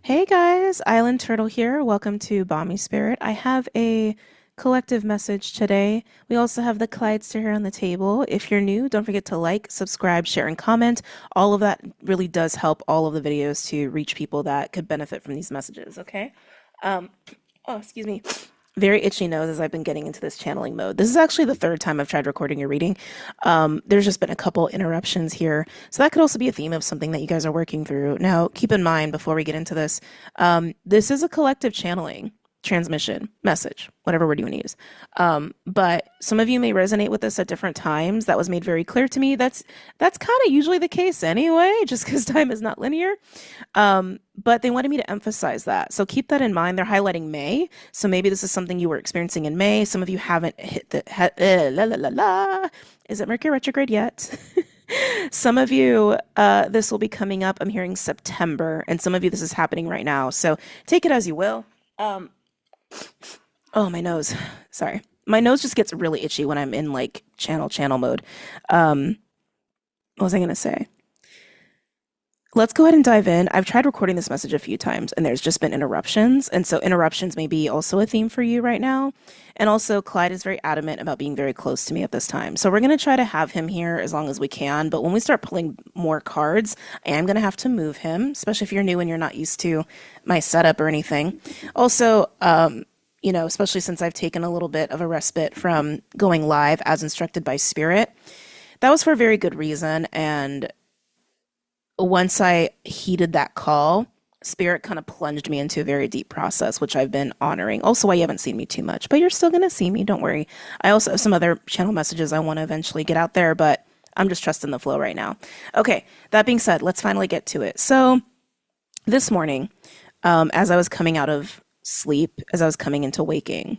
Hey guys, Island Turtle here. Welcome to BOMISpirit. I have a collective message today. We also have the Clydester here on the table. If you're new, don't forget to like, subscribe, share, and comment. All of that really does help all of the videos to reach people that could benefit from these messages, okay? Um, oh, excuse me. Very itchy nose as I've been getting into this channeling mode. This is actually the third time I've tried recording a reading. There's just been a couple interruptions here. So that could also be a theme of something that you guys are working through. Now, keep in mind before we get into this, this is a collective channeling transmission message, whatever word you want to use. But some of you may resonate with this at different times. That was made very clear to me. That's kind of usually the case anyway, just because time is not linear. But they wanted me to emphasize that. So keep that in mind. They're highlighting May. So maybe this is something you were experiencing in May. Some of you haven't hit the la la la la. Is it Mercury retrograde yet? Some of you, this will be coming up. I'm hearing September, and some of you, this is happening right now. So take it as you will. Um, oh, my nose. Sorry. My nose just gets really itchy when I'm in like channel mode. Um, what was I gonna say? Let's go ahead and dive in. I've tried recording this message a few times and there's just been interruptions. And so interruptions may be also a theme for you right now. And also Clyde is very adamant about being very close to me at this time. So we're going to try to have him here as long as we can. But when we start pulling more cards, I am going to have to move him, especially if you're new and you're not used to my setup or anything. Also, especially since I've taken a little bit of a respite from going live as instructed by Spirit. That was for a very good reason. And once I heeded that call, Spirit kind of plunged me into a very deep process, which I've been honoring. Also, why you haven't seen me too much, but you're still going to see me. Don't worry. I also have some other channel messages I want to eventually get out there, but I'm just trusting the flow right now. Okay, that being said, let's finally get to it. So this morning, as I was coming out of sleep, as I was coming into waking,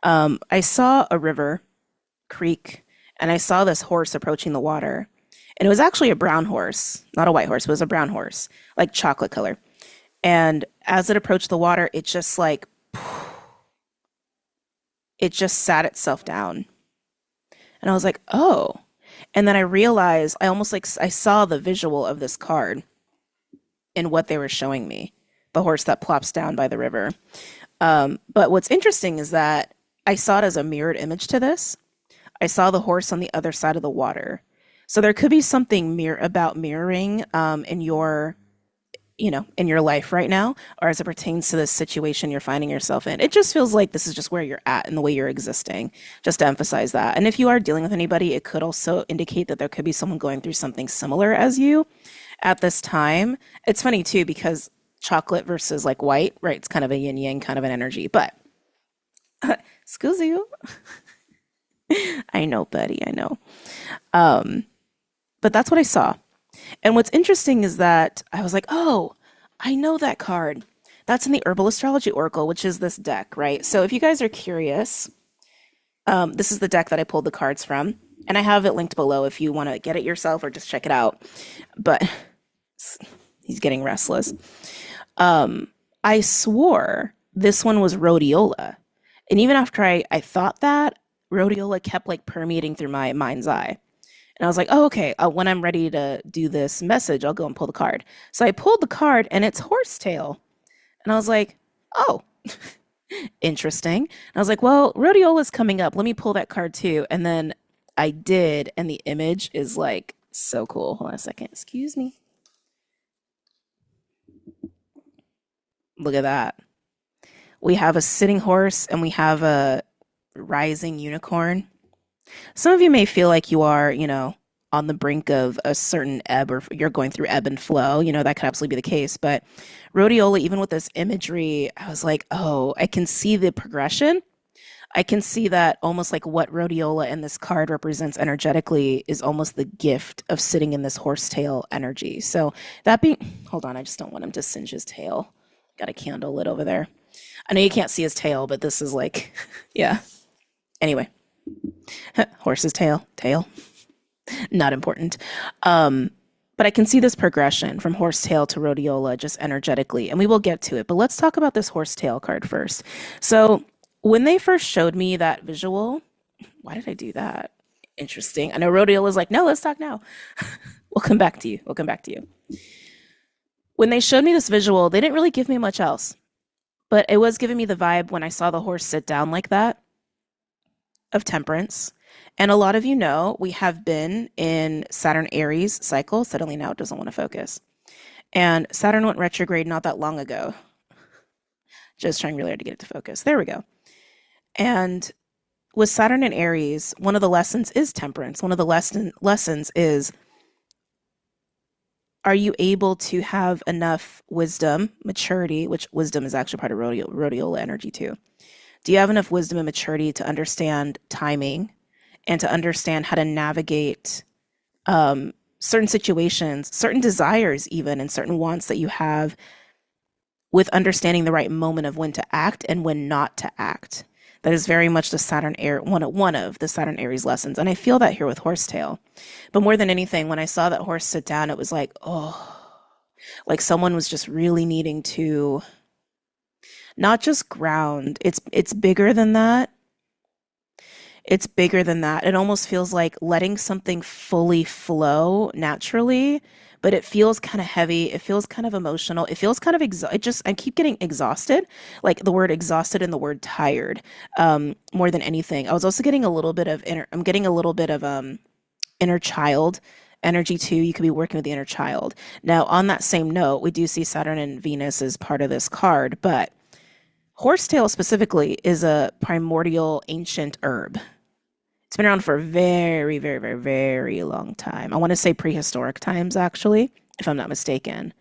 I saw a river, creek, and I saw this horse approaching the water. And it was actually a brown horse, not a white horse, it was a brown horse, like chocolate color. And as it approached the water, it just like, it just sat itself down. And I was like, oh. And then I realized, I almost like, I saw the visual of this card in what they were showing me, the horse that plops down by the river. But what's interesting is that I saw it as a mirrored image to this. I saw the horse on the other side of the water. So there could be something about mirroring in your, in your life right now, or as it pertains to this situation you're finding yourself in. It just feels like this is just where you're at and the way you're existing, just to emphasize that. And if you are dealing with anybody, it could also indicate that there could be someone going through something similar as you at this time. It's funny too, because chocolate versus like white, right? It's kind of a yin yang kind of an energy, but excuse you. I know, buddy, I know. But that's what I saw. And what's interesting is that I was like, oh, I know that card. That's in the Herbal Astrology Oracle, which is this deck, right? So if you guys are curious, this is the deck that I pulled the cards from. And I have it linked below if you want to get it yourself or just check it out. But he's getting restless. I swore this one was rhodiola. And even after I thought that, rhodiola kept like permeating through my mind's eye. And I was like, oh, okay, when I'm ready to do this message, I'll go and pull the card. So I pulled the card and it's horsetail. And I was like, oh, interesting. And I was like, well, rhodiola's coming up. Let me pull that card too. And then I did. And the image is like so cool. Hold on a second. Excuse me. Look at that. We have a sitting horse and we have a rising unicorn. Some of you may feel like you are, on the brink of a certain ebb or you're going through ebb and flow. That could absolutely be the case. But rhodiola, even with this imagery, I was like, oh, I can see the progression. I can see that almost like what rhodiola and this card represents energetically is almost the gift of sitting in this horsetail energy. So that being, hold on, I just don't want him to singe his tail. Got a candle lit over there. I know you can't see his tail, but this is like, yeah. Anyway. Horse's tail, not important. But I can see this progression from horsetail to rhodiola just energetically, and we will get to it. But let's talk about this horsetail card first. So when they first showed me that visual, why did I do that? Interesting. I know rhodiola is like, no, let's talk now. We'll come back to you. When they showed me this visual, they didn't really give me much else, but it was giving me the vibe when I saw the horse sit down like that of temperance. And a lot of you know we have been in Saturn Aries cycle. Suddenly now it doesn't want to focus. And Saturn went retrograde not that long ago. Just trying really hard to get it to focus. There we go. And with Saturn and Aries, one of the lessons is temperance. One of the lessons is, are you able to have enough wisdom, maturity, which wisdom is actually part of rhodiola energy too. Do you have enough wisdom and maturity to understand timing and to understand how to navigate certain situations, certain desires even, and certain wants that you have, with understanding the right moment of when to act and when not to act? That is very much the Saturn one of the Saturn Aries lessons. And I feel that here with horsetail. But more than anything, when I saw that horse sit down, it was like, oh, like someone was just really needing to not just ground. It's bigger than that. It's bigger than that. It almost feels like letting something fully flow naturally, but it feels kind of heavy. It feels kind of emotional. It feels kind of I keep getting exhausted, like the word exhausted and the word tired, more than anything. I was also getting a little bit of inner child energy too. You could be working with the inner child. Now, on that same note, we do see Saturn and Venus as part of this card, but horsetail specifically is a primordial ancient herb. It's been around for a very, very, very, very long time. I want to say prehistoric times, actually, if I'm not mistaken.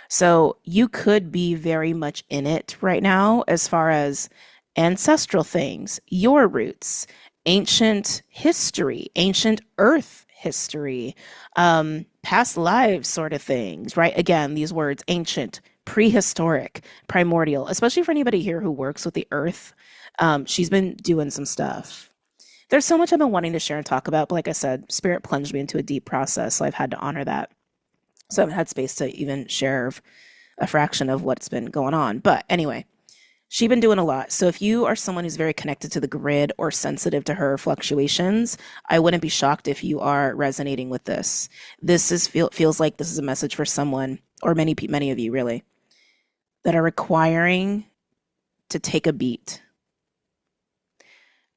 So you could be very much in it right now as far as ancestral things, your roots, ancient history, ancient earth history, past lives sort of things, right? Again, these words, ancient, prehistoric, primordial, especially for anybody here who works with the earth. She's been doing some stuff. There's so much I've been wanting to share and talk about, but like I said, Spirit plunged me into a deep process, so I've had to honor that. So I haven't had space to even share a fraction of what's been going on. But anyway, she's been doing a lot. So if you are someone who's very connected to the grid or sensitive to her fluctuations, I wouldn't be shocked if you are resonating with this. Feels like this is a message for someone, or many of you really, that are requiring to take a beat,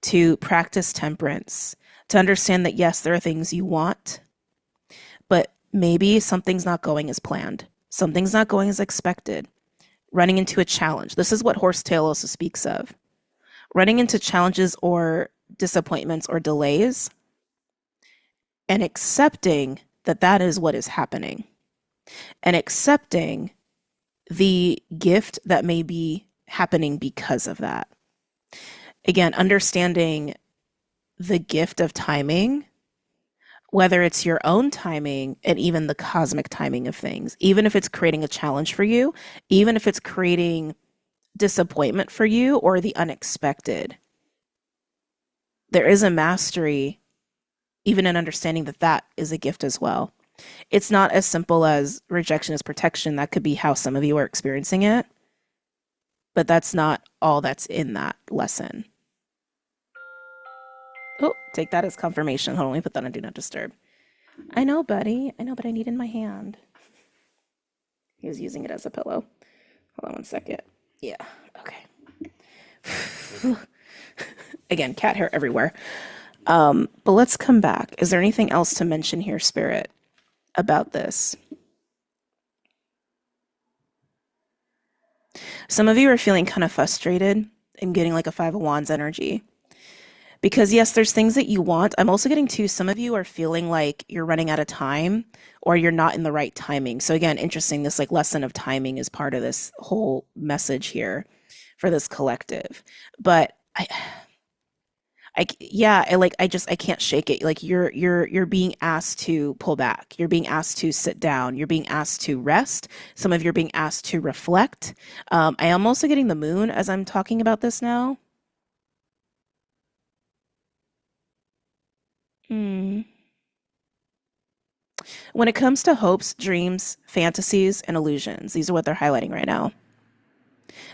to practice temperance, to understand that yes, there are things you want, but maybe something's not going as planned. Something's not going as expected. Running into a challenge. This is what horsetail also speaks of. Running into challenges or disappointments or delays, and accepting that that is what is happening, and accepting the gift that may be happening because of that. Again, understanding the gift of timing, whether it's your own timing and even the cosmic timing of things, even if it's creating a challenge for you, even if it's creating disappointment for you or the unexpected. There is a mastery, even in understanding that that is a gift as well. It's not as simple as rejection is protection. That could be how some of you are experiencing it, but that's not all that's in that lesson. Oh, take that as confirmation. Hold on, let me put that on Do Not Disturb. I know, buddy. I know, but I need it in my hand. He was using it as a pillow. Hold on one second. Yeah, okay. Again, cat hair everywhere. But let's come back. Is there anything else to mention here, Spirit, about this? Some of you are feeling kind of frustrated and getting like a Five of Wands energy. Because yes, there's things that you want. I'm also getting to some of you are feeling like you're running out of time or you're not in the right timing. So again, interesting, this like lesson of timing is part of this whole message here for this collective. But I can't shake it. Like you're being asked to pull back. You're being asked to sit down. You're being asked to rest. Some of you are being asked to reflect. I am also getting the moon as I'm talking about this now. When it comes to hopes, dreams, fantasies, and illusions, these are what they're highlighting right now.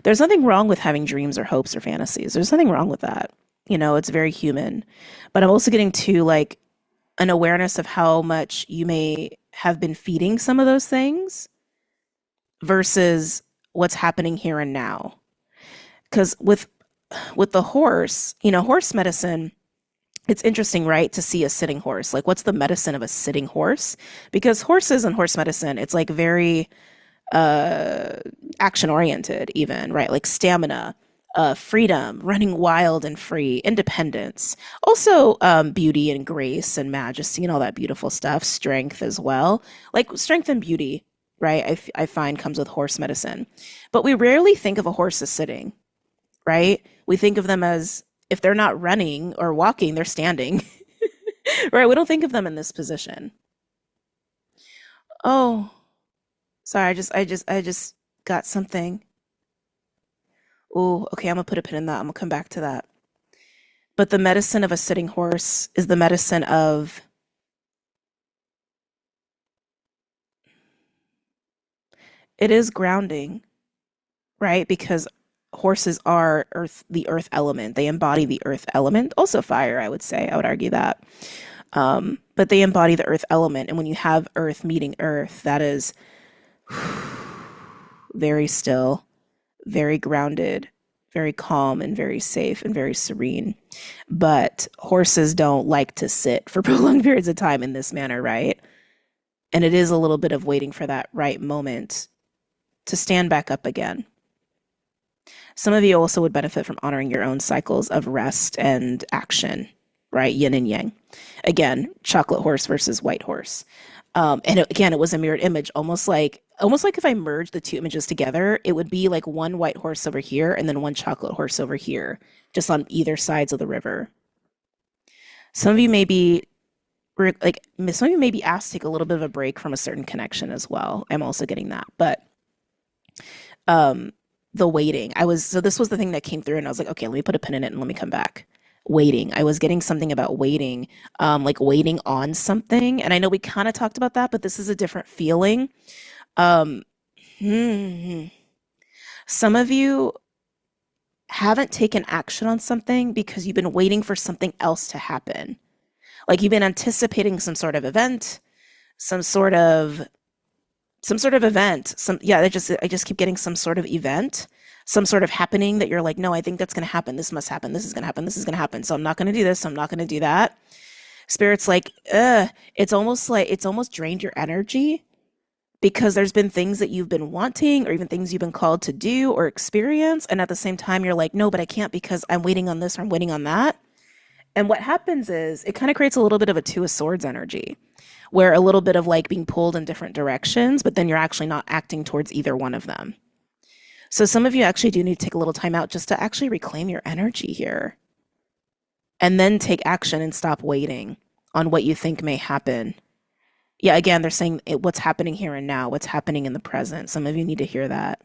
There's nothing wrong with having dreams or hopes or fantasies. There's nothing wrong with that. You know, it's very human. But I'm also getting to like an awareness of how much you may have been feeding some of those things versus what's happening here and now. Because with the horse, horse medicine, it's interesting, right, to see a sitting horse. Like, what's the medicine of a sitting horse? Because horses and horse medicine, it's like very uh action oriented, even, right? Like stamina, freedom, running wild and free, independence, also beauty and grace and majesty and all that beautiful stuff, strength as well. Like strength and beauty, right? I find comes with horse medicine, but we rarely think of a horse as sitting, right? We think of them as, if they're not running or walking, they're standing. Right? We don't think of them in this position. Oh, sorry, I just got something. Oh, okay, I'm gonna put a pin in that. I'm gonna come back to that. But the medicine of a sitting horse is the medicine of, it is grounding, right? Because horses are the earth element. They embody the earth element. Also fire, I would say. I would argue that. But they embody the earth element. And when you have earth meeting earth, that is very still, very grounded, very calm, and very safe and very serene. But horses don't like to sit for prolonged periods of time in this manner, right? And it is a little bit of waiting for that right moment to stand back up again. Some of you also would benefit from honoring your own cycles of rest and action, right? Yin and yang. Again, chocolate horse versus white horse. Again, it was a mirrored image, almost like if I merged the two images together, it would be like one white horse over here and then one chocolate horse over here, just on either sides of the river. Some of you may be some of you may be asked to take a little bit of a break from a certain connection as well. I'm also getting that, but um, the waiting. So this was the thing that came through, and I was like, okay, let me put a pin in it and let me come back. Waiting. I was getting something about waiting, like waiting on something. And I know we kind of talked about that, but this is a different feeling. Um, hmm. Some of you haven't taken action on something because you've been waiting for something else to happen. Like you've been anticipating some sort of event, some sort of event. I just keep getting some sort of event, some sort of happening that you're like, no, I think that's going to happen. This must happen. This is going to happen. This is going to happen. So I'm not going to do this. I'm not going to do that. Spirit's like, it's almost drained your energy because there's been things that you've been wanting or even things you've been called to do or experience. And at the same time, you're like, no, but I can't because I'm waiting on this or I'm waiting on that. And what happens is it kind of creates a little bit of a two of swords energy where a little bit of like being pulled in different directions, but then you're actually not acting towards either one of them. So some of you actually do need to take a little time out just to actually reclaim your energy here and then take action and stop waiting on what you think may happen. Yeah, again, they're saying what's happening here and now, what's happening in the present. Some of you need to hear that.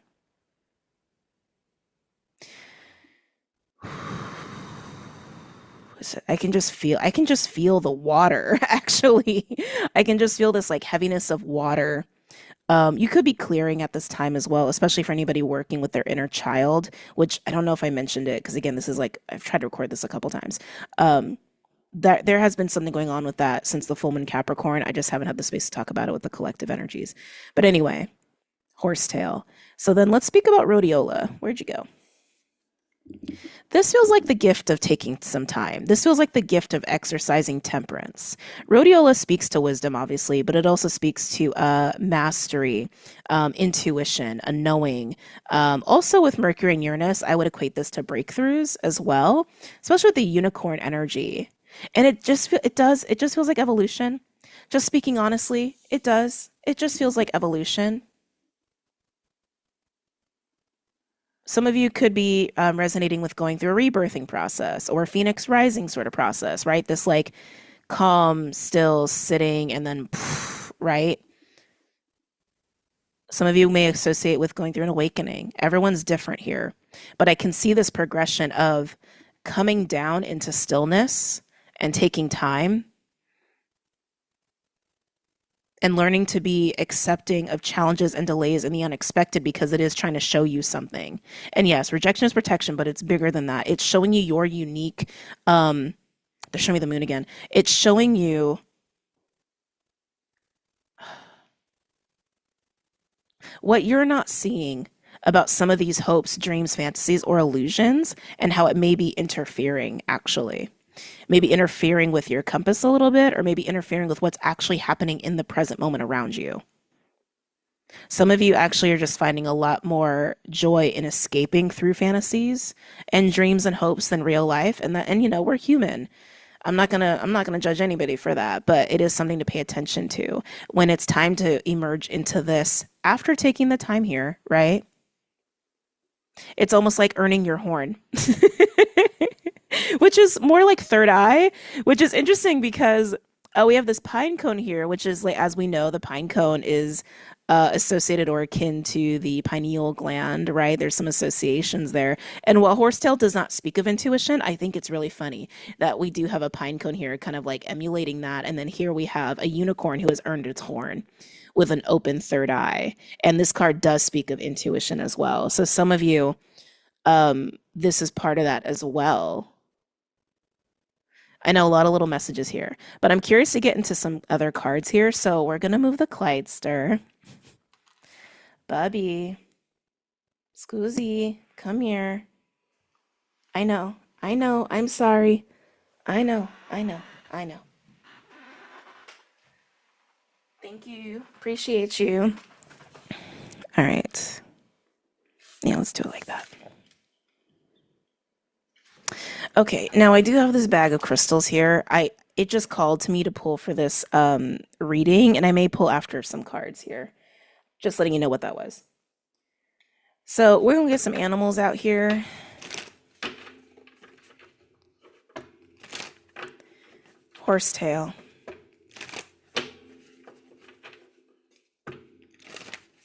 I can just feel the water, actually. I can just feel this like heaviness of water. You could be clearing at this time as well, especially for anybody working with their inner child, which I don't know if I mentioned it, because again, this is like, I've tried to record this a couple times. That there has been something going on with that since the full moon Capricorn. I just haven't had the space to talk about it with the collective energies. But anyway, horsetail. So then let's speak about rhodiola. Where'd you go? This feels like the gift of taking some time. This feels like the gift of exercising temperance. Rhodiola speaks to wisdom, obviously, but it also speaks to mastery, intuition, a knowing. Also with Mercury and Uranus, I would equate this to breakthroughs as well, especially with the unicorn energy. And it just feels like evolution. Just speaking honestly, it does. It just feels like evolution. Some of you could be resonating with going through a rebirthing process or a phoenix rising sort of process, right? This like calm, still sitting and then, right? Some of you may associate with going through an awakening. Everyone's different here. But I can see this progression of coming down into stillness and taking time and learning to be accepting of challenges and delays and the unexpected because it is trying to show you something. And yes, rejection is protection, but it's bigger than that. It's showing you your unique, they're showing me the moon again. It's showing you what you're not seeing about some of these hopes, dreams, fantasies, or illusions, and how it may be interfering, actually. Maybe interfering with your compass a little bit, or maybe interfering with what's actually happening in the present moment around you. Some of you actually are just finding a lot more joy in escaping through fantasies and dreams and hopes than real life. And you know, we're human. I'm not gonna judge anybody for that, but it is something to pay attention to when it's time to emerge into this after taking the time here, right? It's almost like earning your horn, which is more like third eye, which is interesting because we have this pine cone here, which is like, as we know, the pine cone is associated or akin to the pineal gland, right? There's some associations there. And while horsetail does not speak of intuition, I think it's really funny that we do have a pine cone here, kind of like emulating that. And then here we have a unicorn who has earned its horn with an open third eye. And this card does speak of intuition as well. So some of you, this is part of that as well. I know a lot of little messages here, but I'm curious to get into some other cards here. So we're going to move the Clydester. Bubby, Scoozy, come here. I know, I'm sorry. I know. Thank you. Appreciate you. All right. Yeah, let's do it like that. Okay, now I do have this bag of crystals here. It just called to me to pull for this reading, and I may pull after some cards here. Just letting you know what that was. So we're gonna get some animals out here. Horsetail.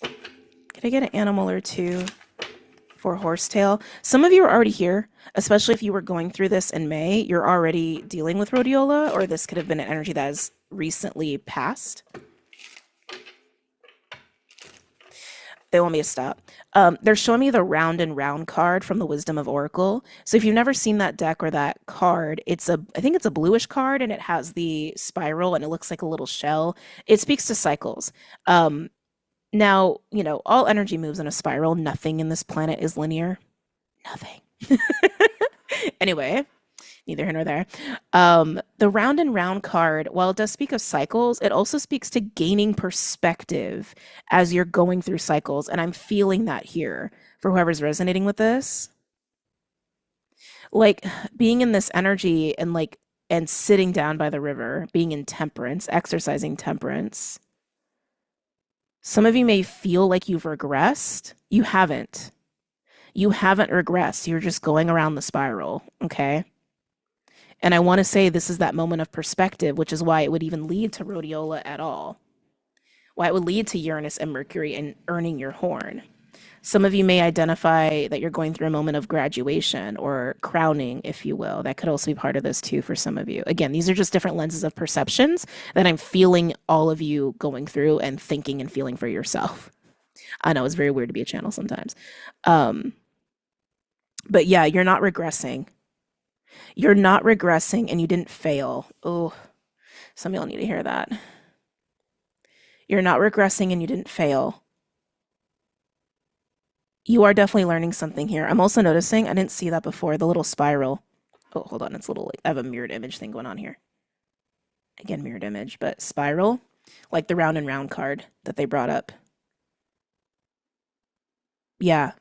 Can I get an animal or two for horsetail? Some of you are already here, especially if you were going through this in May. You're already dealing with rhodiola, or this could have been an energy that has recently passed. They want me to stop. They're showing me the round and round card from the Wisdom of Oracle. So if you've never seen that deck or that card, I think it's a bluish card, and it has the spiral and it looks like a little shell. It speaks to cycles. Now, you know, all energy moves in a spiral. Nothing in this planet is linear. Nothing. Anyway, neither here nor there. The round and round card, while it does speak of cycles, it also speaks to gaining perspective as you're going through cycles. And I'm feeling that here for whoever's resonating with this. Like being in this energy and sitting down by the river, being in temperance, exercising temperance. Some of you may feel like you've regressed. You haven't. You haven't regressed. You're just going around the spiral, okay? And I want to say this is that moment of perspective, which is why it would even lead to rhodiola at all. Why it would lead to Uranus and Mercury and earning your horn. Some of you may identify that you're going through a moment of graduation or crowning, if you will. That could also be part of this too for some of you. Again, these are just different lenses of perceptions that I'm feeling all of you going through and thinking and feeling for yourself. I know it's very weird to be a channel sometimes. But yeah, you're not regressing. You're not regressing and you didn't fail. Oh, some of y'all need to hear that. You're not regressing and you didn't fail. You are definitely learning something here. I'm also noticing, I didn't see that before, the little spiral. Oh, hold on, it's a little, I have a mirrored image thing going on here. Again, mirrored image, but spiral, like the round and round card that they brought up. Yeah,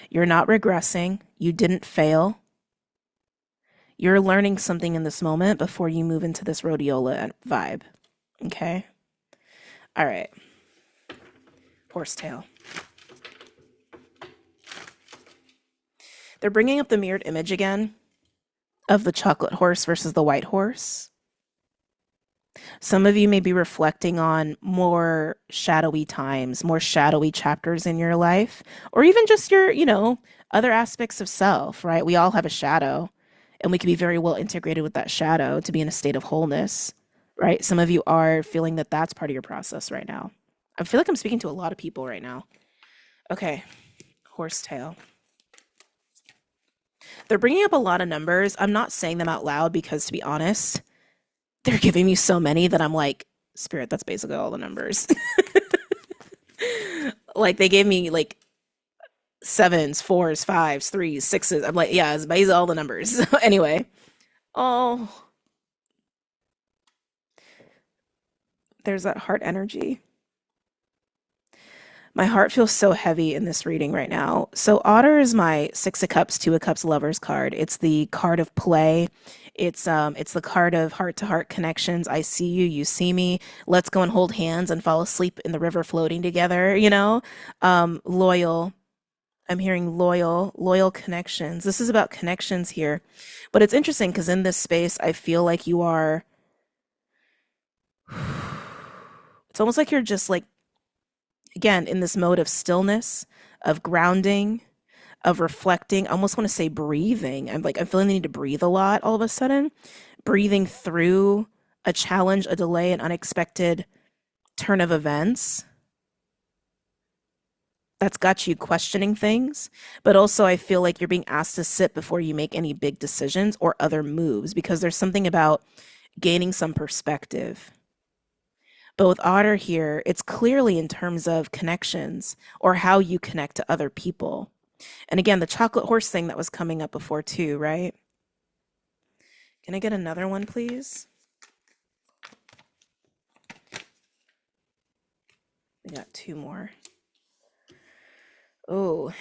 you're not regressing. You didn't fail. You're learning something in this moment before you move into this rhodiola vibe. Okay? All right. Horsetail. They're bringing up the mirrored image again of the chocolate horse versus the white horse. Some of you may be reflecting on more shadowy times, more shadowy chapters in your life, or even just your, other aspects of self, right? We all have a shadow, and we can be very well integrated with that shadow to be in a state of wholeness, right? Some of you are feeling that that's part of your process right now. I feel like I'm speaking to a lot of people right now. Okay, horsetail. They're bringing up a lot of numbers. I'm not saying them out loud because, to be honest, they're giving me so many that I'm like, Spirit, that's basically all the numbers. Like they gave me like sevens, fours, fives, threes, sixes. I'm like, yeah, these are all the numbers. So anyway, oh, there's that heart energy. My heart feels so heavy in this reading right now. So Otter is my Six of Cups, Two of Cups lovers card. It's the card of play. It's the card of heart to heart connections. I see you, you see me. Let's go and hold hands and fall asleep in the river floating together, you know? Loyal. I'm hearing loyal connections. This is about connections here. But it's interesting because in this space, I feel like you are, it's almost like you're just like, again, in this mode of stillness, of grounding, of reflecting. I almost want to say breathing. I'm feeling the need to breathe a lot all of a sudden, breathing through a challenge, a delay, an unexpected turn of events that's got you questioning things. But also, I feel like you're being asked to sit before you make any big decisions or other moves because there's something about gaining some perspective. But with Otter here, it's clearly in terms of connections or how you connect to other people. And again, the chocolate horse thing that was coming up before too, right? Can I get another one, please? We got two more. Oh,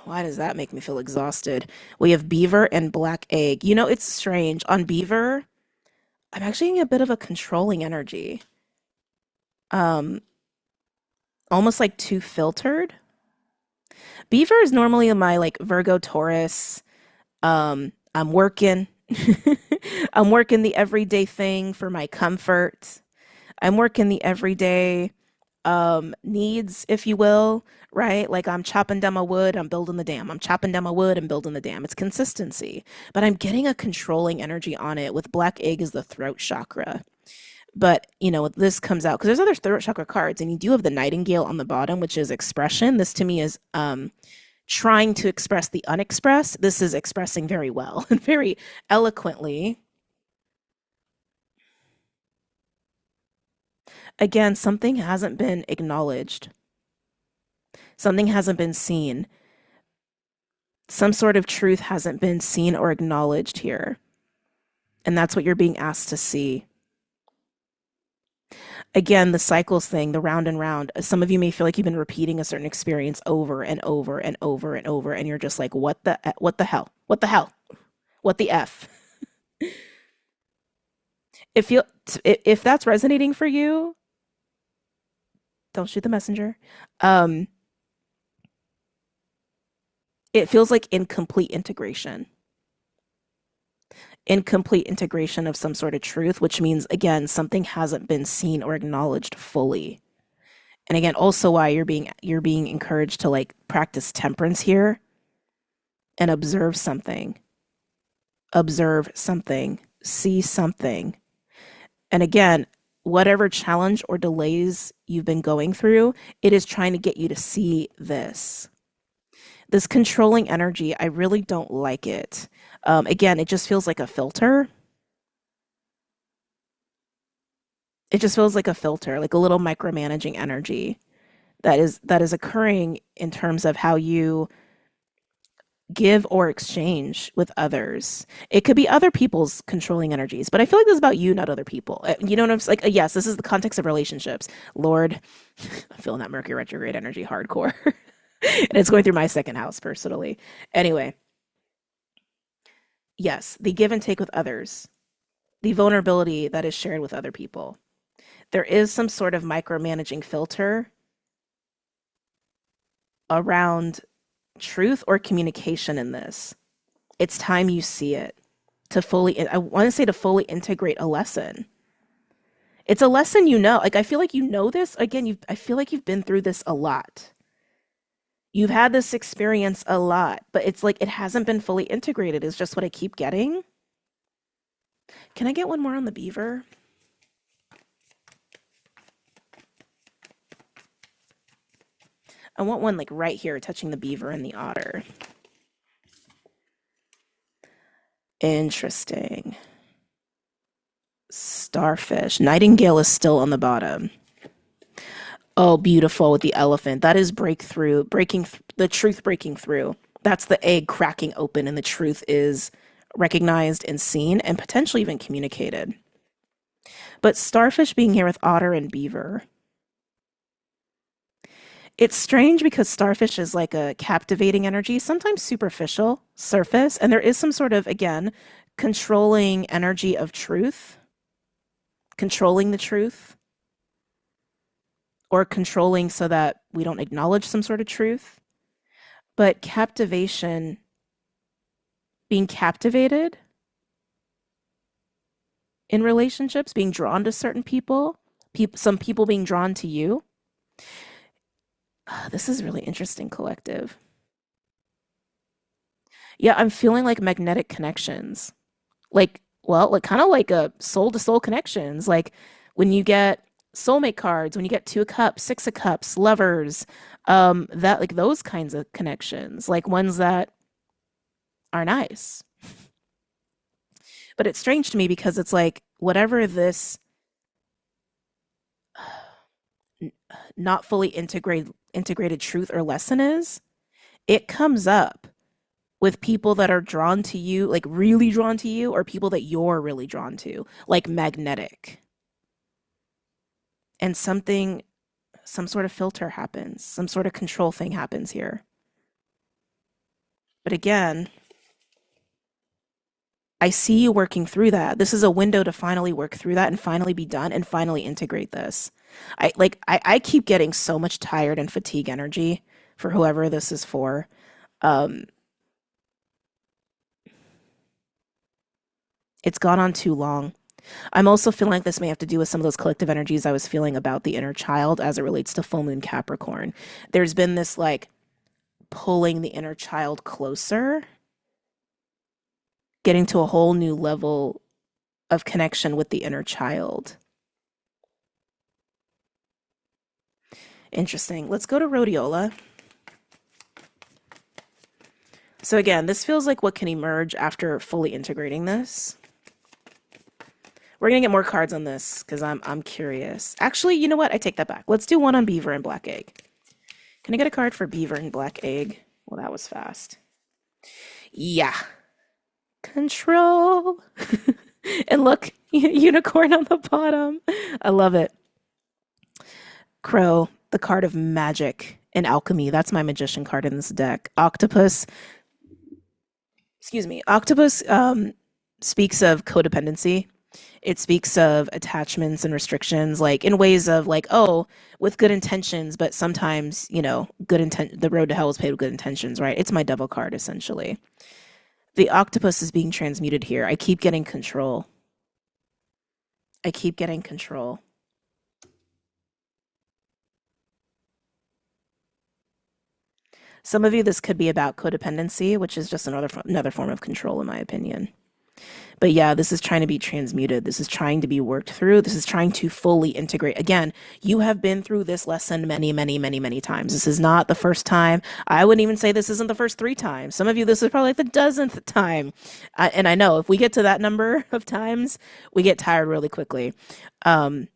why does that make me feel exhausted? We have beaver and black egg. You know, it's strange. On beaver, I'm actually getting a bit of a controlling energy. Um, Almost like too filtered. Beaver is normally my like Virgo Taurus. I'm working. I'm working the everyday thing for my comfort. I'm working the everyday needs, if you will, right? Like I'm chopping down my wood, I'm building the dam. I'm chopping down my wood and building the dam. It's consistency. But I'm getting a controlling energy on it with black egg as the throat chakra. But, you know, this comes out because there's other throat chakra cards, and you do have the nightingale on the bottom, which is expression. This to me is trying to express the unexpressed. This is expressing very well and very eloquently. Again, something hasn't been acknowledged, something hasn't been seen, some sort of truth hasn't been seen or acknowledged here. And that's what you're being asked to see. Again, the cycles thing, the round and round. Some of you may feel like you've been repeating a certain experience over and over and over and over, and you're just like, what the hell? What the hell? What the F? If you if that's resonating for you, don't shoot the messenger. Um, it feels like incomplete integration of some sort of truth, which means again something hasn't been seen or acknowledged fully. And again, also why you're being encouraged to like practice temperance here and observe something, see something. And again, whatever challenge or delays you've been going through, it is trying to get you to see this. This controlling energy, I really don't like it. Again, it just feels like a filter. It just feels like a filter, like a little micromanaging energy that is occurring in terms of how you give or exchange with others. It could be other people's controlling energies, but I feel like this is about you, not other people. You know what I'm saying? Like, yes, this is the context of relationships. Lord, I'm feeling that Mercury retrograde energy hardcore. And it's going through my second house personally. Anyway, yes, the give and take with others, the vulnerability that is shared with other people. There is some sort of micromanaging filter around truth or communication in this. It's time you see it to fully, I want to say to fully integrate a lesson. It's a lesson you know. Like, I feel like you know this. Again, I feel like you've been through this a lot. You've had this experience a lot, but it's like it hasn't been fully integrated, is just what I keep getting. Can I get one more on the beaver? I want one like right here, touching the beaver and the otter. Interesting. Starfish. Nightingale is still on the bottom. Oh, beautiful with the elephant. That is breakthrough, the truth breaking through. That's the egg cracking open, and the truth is recognized and seen and potentially even communicated. But starfish being here with otter and beaver, it's strange because starfish is like a captivating energy, sometimes superficial, surface, and there is some sort of, again, controlling energy of truth, controlling the truth, or controlling so that we don't acknowledge some sort of truth. But captivation, being captivated in relationships, being drawn to certain people, some people being drawn to you. This is really interesting, collective. Yeah, I'm feeling like magnetic connections. Like, well, like kind of like a soul to soul connections. Like when you get soulmate cards, when you get two of cups, six of cups, lovers, that like those kinds of connections, like ones that are nice. But it's strange to me because it's like whatever this not fully integrated truth or lesson is, it comes up with people that are drawn to you, like really drawn to you, or people that you're really drawn to, like magnetic. And some sort of filter happens, some sort of control thing happens here. But again, I see you working through that. This is a window to finally work through that and finally be done and finally integrate this. I keep getting so much tired and fatigue energy for whoever this is for. Um, it's gone on too long. I'm also feeling like this may have to do with some of those collective energies I was feeling about the inner child as it relates to full moon Capricorn. There's been this like pulling the inner child closer, getting to a whole new level of connection with the inner child. Interesting. Let's go to rhodiola. So again, this feels like what can emerge after fully integrating this. We're gonna get more cards on this because I'm curious. Actually, you know what? I take that back. Let's do one on beaver and black egg. Can I get a card for beaver and black egg? Well, that was fast. Yeah. Control. And look, unicorn on the bottom. I love it. Crow, the card of magic and alchemy. That's my magician card in this deck. Octopus, excuse me. Octopus speaks of codependency. It speaks of attachments and restrictions, like in ways of like, oh, with good intentions, but sometimes, good intent. The road to hell is paved with good intentions, right? It's my devil card essentially. The octopus is being transmuted here. I keep getting control. I keep getting control. Some of you, this could be about codependency, which is just another form of control, in my opinion. But yeah, this is trying to be transmuted. This is trying to be worked through. This is trying to fully integrate. Again, you have been through this lesson many, many, many, many times. This is not the first time. I wouldn't even say this isn't the first 3 times. Some of you, this is probably like the dozenth time. And I know if we get to that number of times, we get tired really quickly. Um,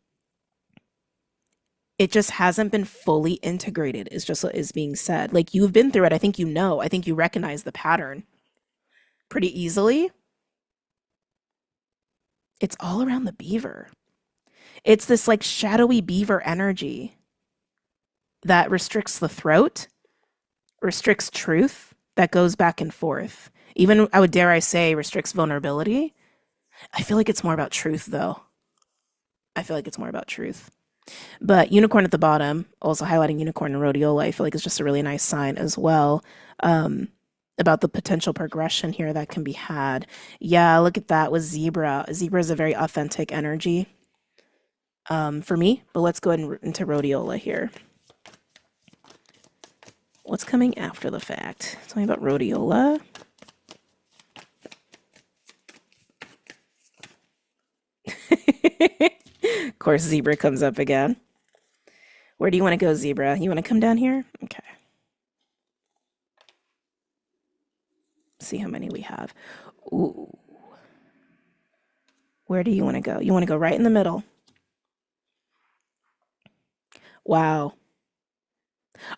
it just hasn't been fully integrated, is just what is being said. Like you've been through it. I think I think you recognize the pattern pretty easily. It's all around the beaver. It's this like shadowy beaver energy that restricts the throat, restricts truth, that goes back and forth. Even, I would dare I say, restricts vulnerability. I feel like it's more about truth, though. I feel like it's more about truth. But unicorn at the bottom, also highlighting unicorn and rhodiola, I feel like it's just a really nice sign as well. About the potential progression here that can be had. Yeah, look at that with zebra. Zebra is a very authentic energy for me, but let's go ahead into rhodiola here. What's coming after the fact? Tell me about rhodiola. Of course, zebra comes up again. Where do you want to go, zebra? You want to come down here? Okay. See how many we have. Ooh. Where do you want to go? You want to go right in the middle. Wow.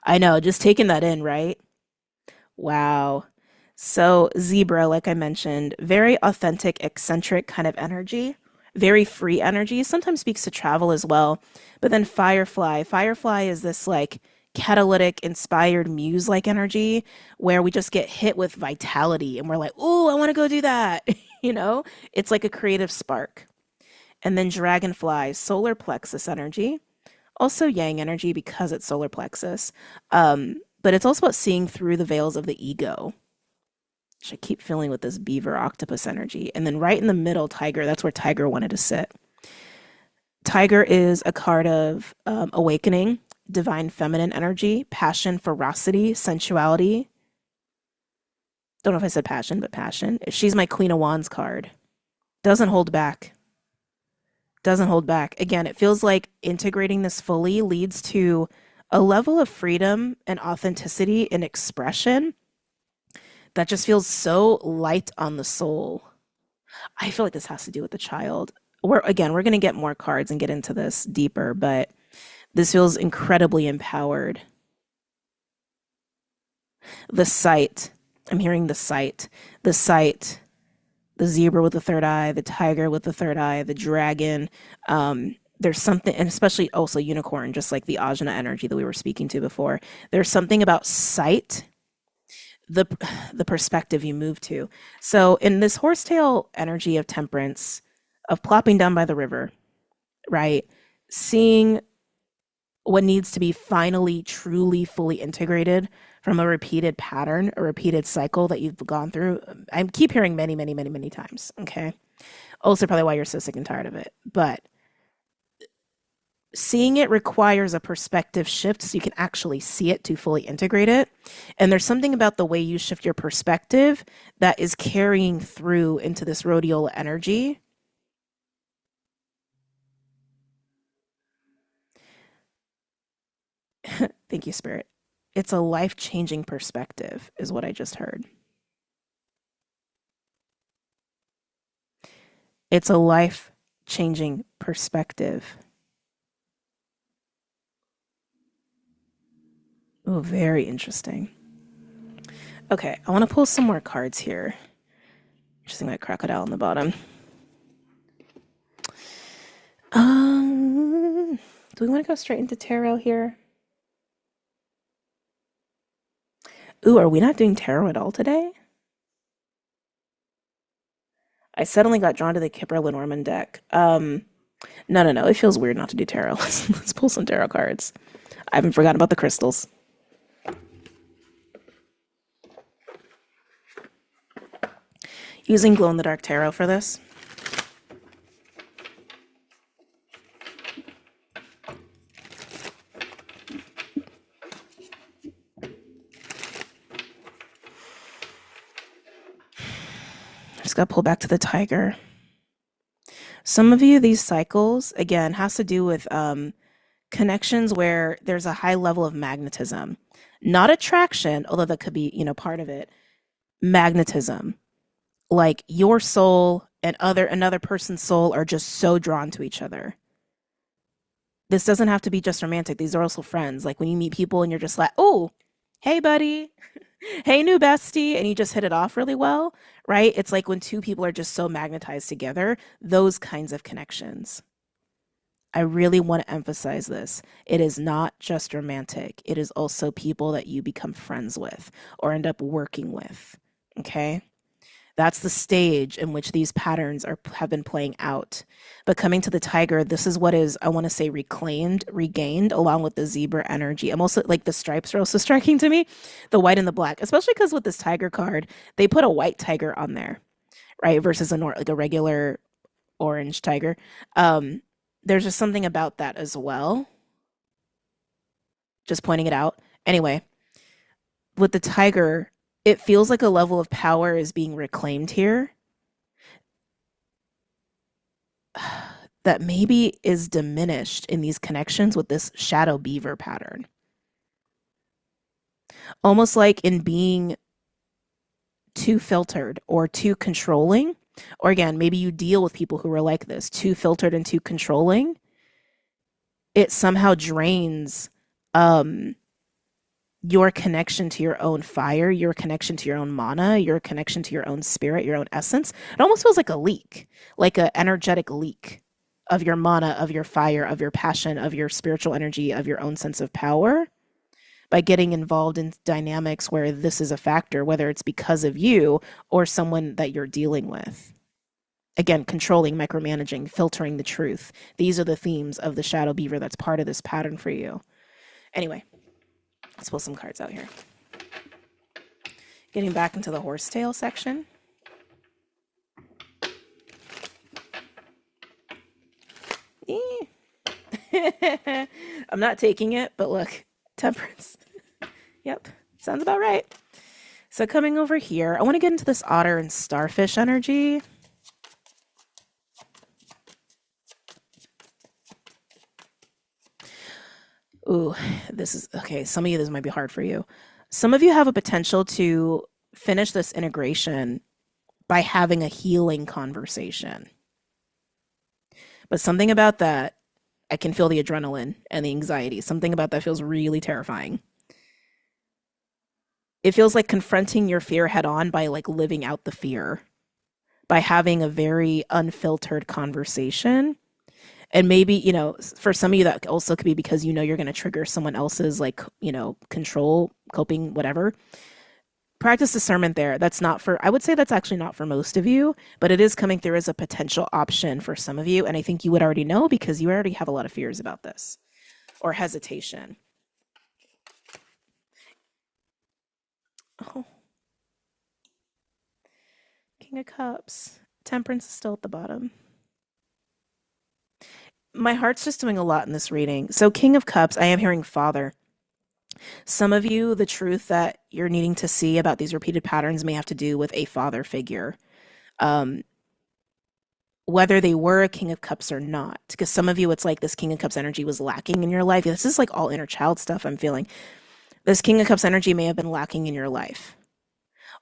I know, just taking that in, right? Wow. So, Zebra, like I mentioned, very authentic, eccentric kind of energy, very free energy, sometimes speaks to travel as well. But then Firefly is this like catalytic, inspired muse like energy where we just get hit with vitality and we're like, "Ooh, I want to go do that." You know? It's like a creative spark. And then Dragonfly, solar plexus energy, also yang energy because it's solar plexus. But it's also about seeing through the veils of the ego, which I keep feeling with this beaver octopus energy. And then right in the middle, Tiger, that's where Tiger wanted to sit. Tiger is a card of awakening, divine feminine energy, passion, ferocity, sensuality. Don't know if I said passion, but passion. She's my Queen of Wands card. Doesn't hold back. Doesn't hold back. Again, it feels like integrating this fully leads to a level of freedom and authenticity and expression that just feels so light on the soul. I feel like this has to do with the child. We're going to get more cards and get into this deeper, but this feels incredibly empowered. The sight. I'm hearing the sight. The sight. The zebra with the third eye, the tiger with the third eye, the dragon. There's something, and especially also unicorn, just like the ajna energy that we were speaking to before. There's something about sight, the the perspective you move to. So in this horsetail energy of temperance, of plopping down by the river, right? Seeing what needs to be finally, truly, fully integrated from a repeated pattern, a repeated cycle that you've gone through. I keep hearing many, many, many, many times. Okay. Also, probably why you're so sick and tired of it. But seeing it requires a perspective shift so you can actually see it to fully integrate it. And there's something about the way you shift your perspective that is carrying through into this rhodiola energy. Thank you, Spirit. It's a life changing perspective, is what I just heard. It's a life changing perspective. Oh, very interesting. Okay, I want to pull some more cards here. Interesting, like crocodile on the bottom. Do we want to go straight into tarot here? Ooh, are we not doing tarot at all today? I suddenly got drawn to the Kipper Lenormand deck. No. It feels weird not to do tarot. Let's pull some tarot cards. I haven't forgotten about the crystals. Using glow in the dark tarot for this. Just got to pull back to the tiger. Some of you, these cycles, again, has to do with connections where there's a high level of magnetism. Not attraction, although that could be, part of it. Magnetism. Like your soul and another person's soul are just so drawn to each other. This doesn't have to be just romantic. These are also friends. Like when you meet people and you're just like, oh, hey, buddy. Hey, new bestie. And you just hit it off really well, right? It's like when two people are just so magnetized together, those kinds of connections. I really want to emphasize this. It is not just romantic, it is also people that you become friends with or end up working with. Okay? That's the stage in which these patterns have been playing out. But coming to the tiger, this is what is, I want to say, reclaimed, regained, along with the zebra energy. I'm also like the stripes are also striking to me, the white and the black, especially because with this tiger card, they put a white tiger on there, right? Versus like a regular orange tiger. There's just something about that as well. Just pointing it out. Anyway, with the tiger, it feels like a level of power is being reclaimed here that maybe is diminished in these connections with this shadow beaver pattern. Almost like in being too filtered or too controlling, or again, maybe you deal with people who are like this, too filtered and too controlling. it somehow drains um your connection to your own fire, your connection to your own mana, your connection to your own spirit, your own essence. It almost feels like a leak, like an energetic leak of your mana, of your fire, of your passion, of your spiritual energy, of your own sense of power by getting involved in dynamics where this is a factor, whether it's because of you or someone that you're dealing with. Again, controlling, micromanaging, filtering the truth. These are the themes of the shadow beaver that's part of this pattern for you. Anyway, let's pull some cards out here. Getting back into the horsetail section. I'm not taking it, but look, temperance. Yep, sounds about right. So coming over here, I want to get into this otter and starfish energy. Ooh, this is okay. Some of you, this might be hard for you. Some of you have a potential to finish this integration by having a healing conversation. But something about that, I can feel the adrenaline and the anxiety. Something about that feels really terrifying. It feels like confronting your fear head on by like living out the fear, by having a very unfiltered conversation. And maybe, for some of you, that also could be because you're going to trigger someone else's, like, control, coping, whatever. Practice discernment there. That's not for, I would say that's actually not for most of you, but it is coming through as a potential option for some of you. And I think you would already know because you already have a lot of fears about this or hesitation. Oh. King of Cups. Temperance is still at the bottom. My heart's just doing a lot in this reading. So King of Cups, I am hearing Father. Some of you, the truth that you're needing to see about these repeated patterns may have to do with a father figure. Whether they were a King of Cups or not. Because some of you, it's like this King of Cups energy was lacking in your life. This is like all inner child stuff I'm feeling. This King of Cups energy may have been lacking in your life.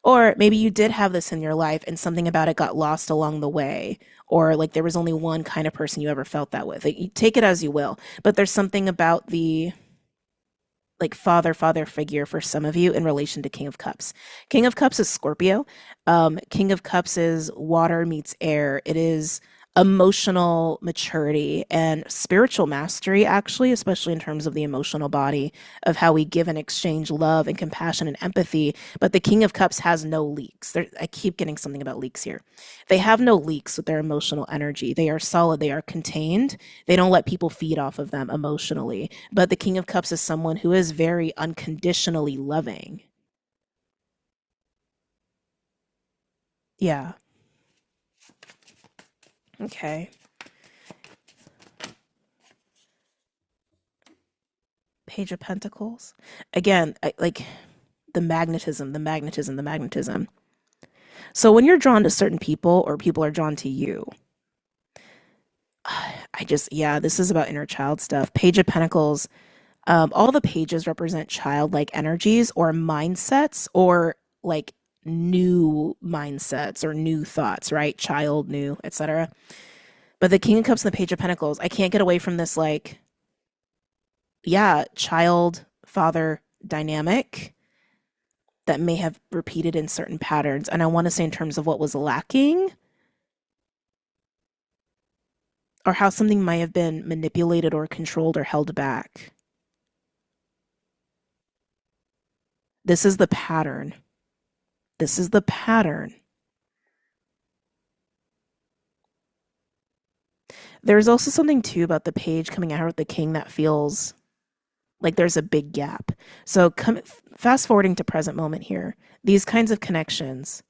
Or maybe you did have this in your life and something about it got lost along the way. Or like there was only one kind of person you ever felt that with. You take it as you will. But there's something about the like father figure for some of you in relation to King of Cups. King of Cups is Scorpio. King of Cups is water meets air. It is emotional maturity and spiritual mastery, actually, especially in terms of the emotional body of how we give and exchange love and compassion and empathy. But the King of Cups has no leaks. I keep getting something about leaks here. They have no leaks with their emotional energy. They are solid. They are contained. They don't let people feed off of them emotionally. But the King of Cups is someone who is very unconditionally loving. Yeah. Okay. Page of Pentacles. Again, like the magnetism, the magnetism, the magnetism. So when you're drawn to certain people or people are drawn to you, this is about inner child stuff. Page of Pentacles, all the pages represent childlike energies or mindsets or like new mindsets or new thoughts, right? Child, new, etc. But the King of Cups and the Page of Pentacles, I can't get away from this like, child father dynamic that may have repeated in certain patterns. And I want to say in terms of what was lacking or how something might have been manipulated or controlled or held back. This is the pattern. This is the pattern. There's also something too about the page coming out with the king that feels like there's a big gap. So fast forwarding to present moment here, these kinds of connections,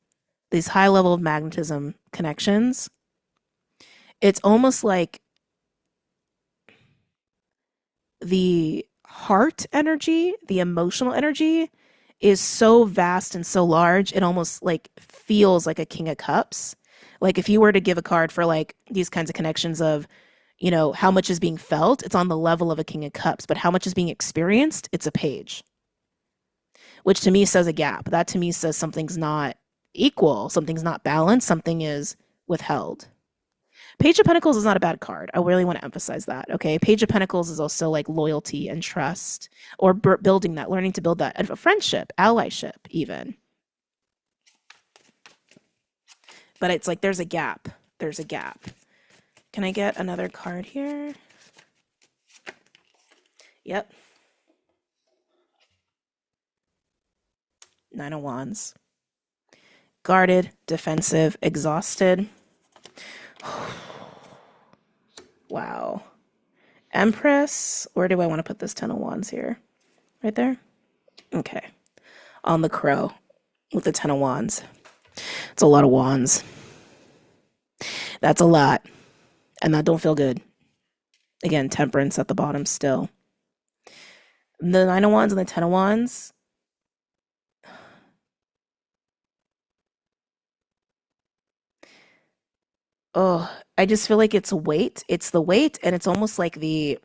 these high level of magnetism connections, it's almost like the heart energy, the emotional energy is so vast and so large, it almost like feels like a King of Cups. Like if you were to give a card for like these kinds of connections of, how much is being felt, it's on the level of a King of Cups, but how much is being experienced, it's a page. Which to me says a gap. That to me says something's not equal, something's not balanced, something is withheld. Page of Pentacles is not a bad card. I really want to emphasize that. Okay. Page of Pentacles is also like loyalty and trust, or building that, learning to build that, and a friendship, allyship, even. But it's like there's a gap. There's a gap. Can I get another card here? Yep. Nine of Wands. Guarded, defensive, exhausted. Wow. Empress. Where do I want to put this 10 of Wands here? Right there? Okay. On the crow with the 10 of Wands. It's a lot of wands. That's a lot. And that don't feel good. Again, temperance at the bottom still. The 9 of Wands and the 10 of Wands. Oh, I just feel like it's weight. It's the weight, and it's almost like the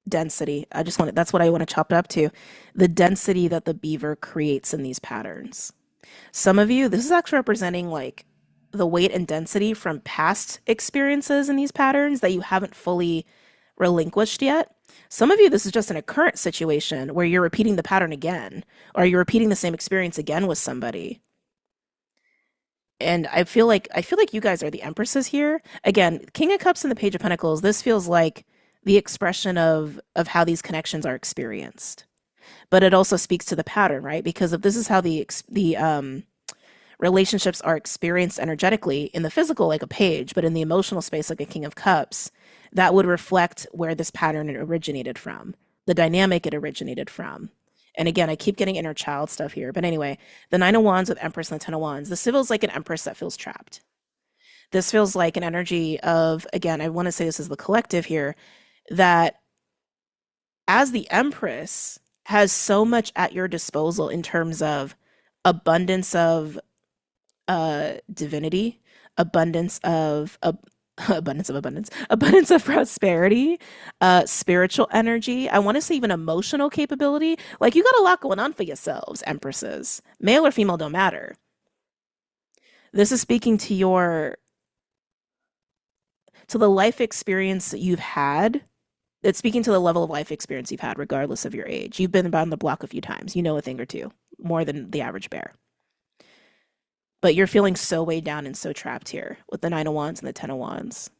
density. That's what I want to chop it up to. The density that the beaver creates in these patterns. Some of you, this is actually representing like the weight and density from past experiences in these patterns that you haven't fully relinquished yet. Some of you, this is just in a current situation where you're repeating the pattern again, or you're repeating the same experience again with somebody. And I feel like you guys are the empresses here. Again, King of Cups and the Page of Pentacles, this feels like the expression of how these connections are experienced. But it also speaks to the pattern, right? Because if this is how the relationships are experienced energetically in the physical, like a page, but in the emotional space, like a King of Cups, that would reflect where this pattern originated from, the dynamic it originated from. And again, I keep getting inner child stuff here. But anyway, the 9 of Wands with Empress and the 10 of Wands. This feels like an Empress that feels trapped. This feels like an energy of, again, I want to say this is the collective here, that as the Empress has so much at your disposal in terms of abundance of divinity, abundance of abundance of prosperity, spiritual energy. I want to say even emotional capability. Like you got a lot going on for yourselves, empresses. Male or female don't matter. This is speaking to the life experience that you've had. It's speaking to the level of life experience you've had, regardless of your age. You've been around the block a few times. You know a thing or two, more than the average bear. But you're feeling so weighed down and so trapped here with the 9 of Wands and the 10 of Wands.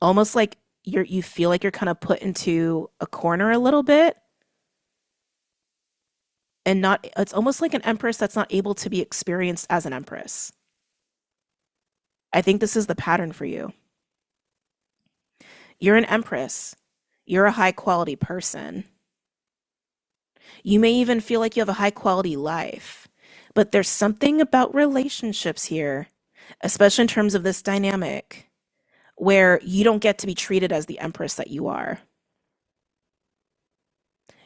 Almost like you feel like you're kind of put into a corner a little bit. And it's almost like an empress that's not able to be experienced as an empress. I think this is the pattern for you. You're an empress. You're a high quality person. You may even feel like you have a high quality life, but there's something about relationships here, especially in terms of this dynamic, where you don't get to be treated as the empress that you are.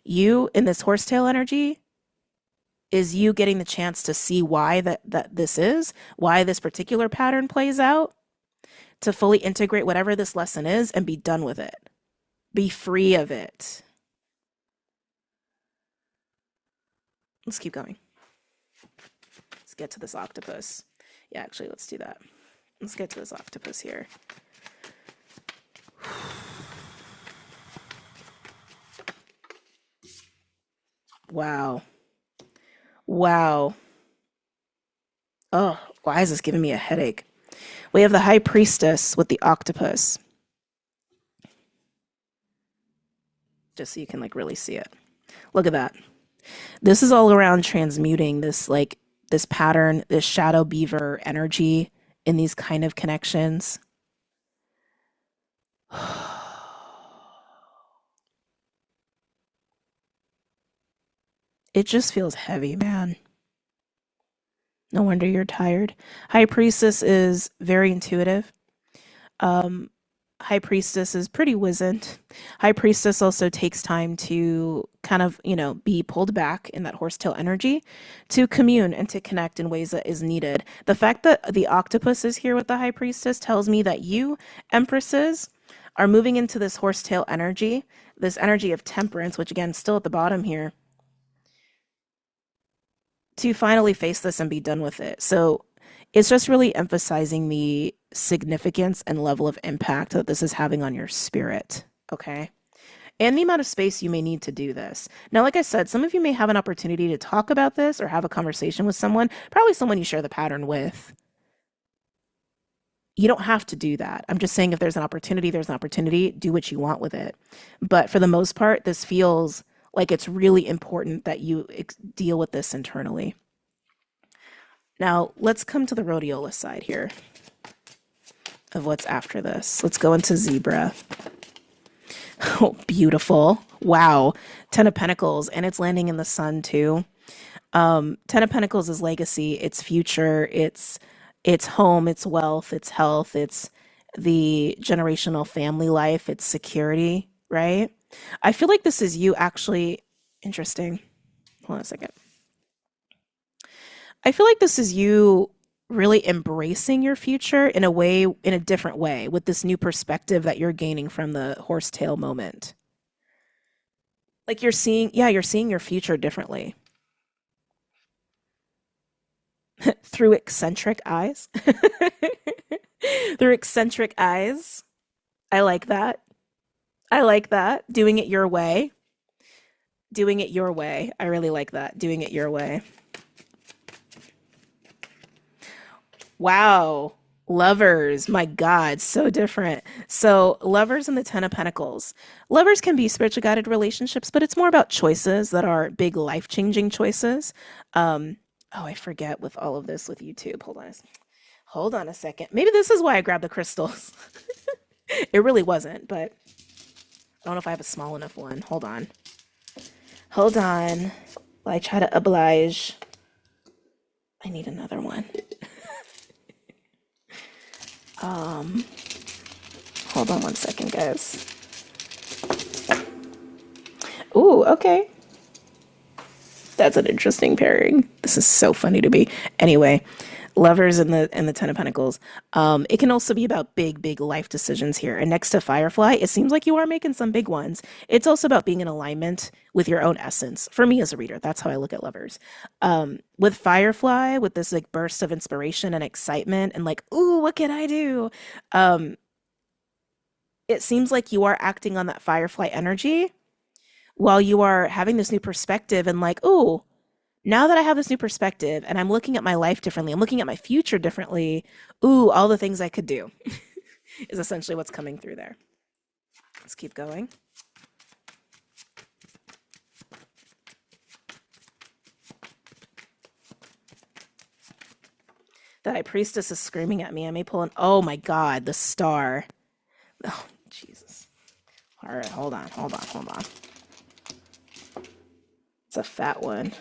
You, in this horsetail energy, is you getting the chance to see why why this particular pattern plays out, to fully integrate whatever this lesson is and be done with it. Be free of it. Let's keep going. Let's get to this octopus. Yeah, actually, let's do that. Let's get to this octopus here. Wow. Wow. Oh, why is this giving me a headache? We have the High Priestess with the octopus. Just so you can like really see it. Look at that. This is all around transmuting this pattern, this shadow beaver energy in these kind of connections. It just feels heavy, man. No wonder you're tired. High Priestess is very intuitive. High Priestess is pretty wizened. High Priestess also takes time to kind of, be pulled back in that horsetail energy to commune and to connect in ways that is needed. The fact that the octopus is here with the High Priestess tells me that you, empresses, are moving into this horsetail energy, this energy of temperance, which again, still at the bottom here. to finally face this and be done with it. So it's just really emphasizing the significance and level of impact that this is having on your spirit. Okay. And the amount of space you may need to do this. Now, like I said, some of you may have an opportunity to talk about this or have a conversation with someone, probably someone you share the pattern with. You don't have to do that. I'm just saying if there's an opportunity, there's an opportunity. Do what you want with it. But for the most part, this feels like it's really important that you deal with this internally. Now, let's come to the rhodiola side here of what's after this. Let's go into Zebra. Oh, beautiful. Wow. Ten of Pentacles, and it's landing in the sun too. Ten of Pentacles is legacy, it's future, it's home, it's wealth, it's health, it's the generational family life, it's security, right? I feel like this is you actually interesting. Hold on a second. I feel like this is you really embracing your future in a way, in a different way, with this new perspective that you're gaining from the horsetail moment. Like you're seeing, yeah, you're seeing your future differently through eccentric eyes. Through eccentric eyes. I like that. I like that. Doing it your way. Doing it your way. I really like that. Doing it your way. Wow. Lovers. My God, so different. So, lovers and the Ten of Pentacles. Lovers can be spiritually guided relationships, but it's more about choices that are big life changing choices. Oh, I forget with all of this with YouTube. Hold on. Hold on a second. Maybe this is why I grabbed the crystals. It really wasn't, but I don't know if I have a small enough one. Hold on. Hold on. While I try to oblige. I need another one. Hold on one second, guys. Ooh, okay. That's an interesting pairing. This is so funny to me. Anyway, lovers and the Ten of Pentacles. It can also be about big life decisions here. And next to Firefly, it seems like you are making some big ones. It's also about being in alignment with your own essence. For me as a reader, that's how I look at lovers. With Firefly, with this like burst of inspiration and excitement and like, ooh, what can I do? It seems like you are acting on that Firefly energy while you are having this new perspective and like, ooh, now that I have this new perspective and I'm looking at my life differently, I'm looking at my future differently, ooh, all the things I could do is essentially what's coming through there. Let's keep going. The High Priestess is screaming at me. I may pull an, oh my God, the star. Oh, Jesus. All right, hold on. It's a fat one.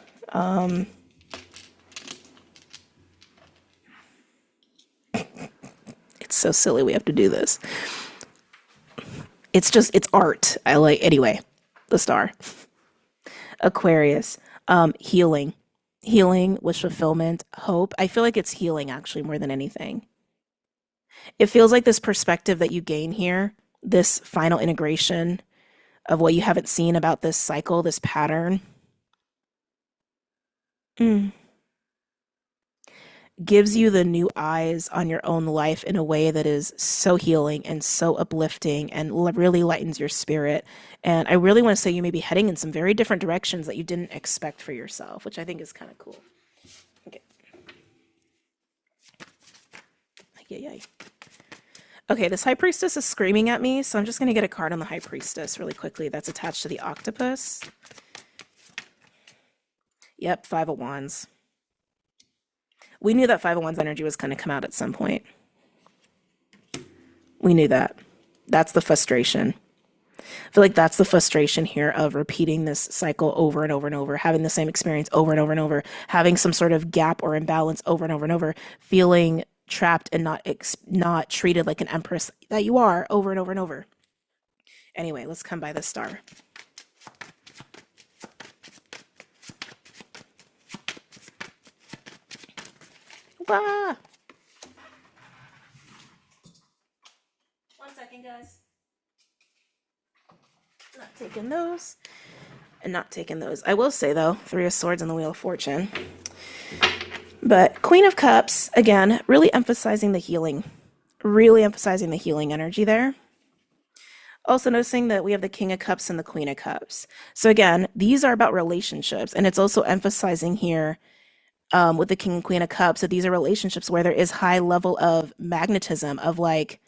It's so silly we have to do this. It's art. I like, anyway, the star. Aquarius, healing, wish fulfillment, hope. I feel like it's healing actually more than anything. It feels like this perspective that you gain here, this final integration of what you haven't seen about this cycle, this pattern, gives you the new eyes on your own life in a way that is so healing and so uplifting and really lightens your spirit. And I really want to say you may be heading in some very different directions that you didn't expect for yourself, which I think is kind of cool. Okay. Yay. Okay, this High Priestess is screaming at me, so I'm just going to get a card on the High Priestess really quickly that's attached to the octopus. Yep, Five of Wands. We knew that Five of Wands energy was going to come out at some point. We knew that. That's the frustration. I feel like that's the frustration here of repeating this cycle over and over and over, having the same experience over and over and over, having some sort of gap or imbalance over and over and over, feeling trapped and not treated like an empress that you are over and over and over. Anyway, let's come by the star. Wah! One second, guys. Not taking those. And not taking those. I will say, though, Three of Swords and the Wheel of Fortune. But Queen of Cups, again, really emphasizing the healing. Really emphasizing the healing energy there. Also noticing that we have the King of Cups and the Queen of Cups. So again, these are about relationships. And it's also emphasizing here with the King and Queen of Cups that these are relationships where there is high level of magnetism of like,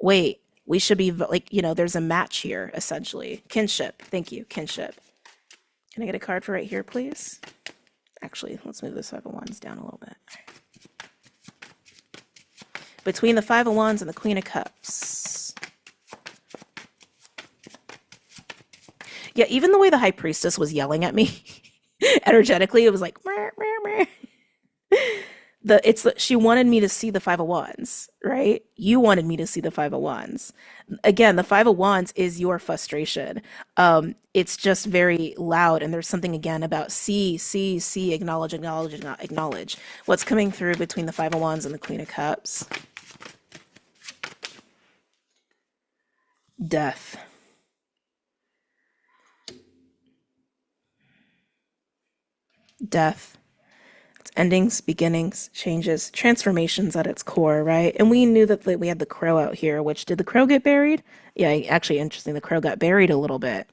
wait, we should be like, there's a match here, essentially. Kinship. Thank you. Kinship. Can I get a card for right here, please? Actually, let's move this Five of Wands down a little bit. Between the Five of Wands and the Queen of Cups. Yeah, even the way the High Priestess was yelling at me energetically, it was like, meh, meh, meh. She wanted me to see the Five of Wands, right? You wanted me to see the Five of Wands. Again, the Five of Wands is your frustration. It's just very loud, and there's something again about see, acknowledge, acknowledge. What's coming through between the Five of Wands and the Queen of Cups? Death. Death. It's endings, beginnings, changes, transformations at its core, right? And we knew that we had the crow out here, which did the crow get buried? Yeah, actually interesting. The crow got buried a little bit.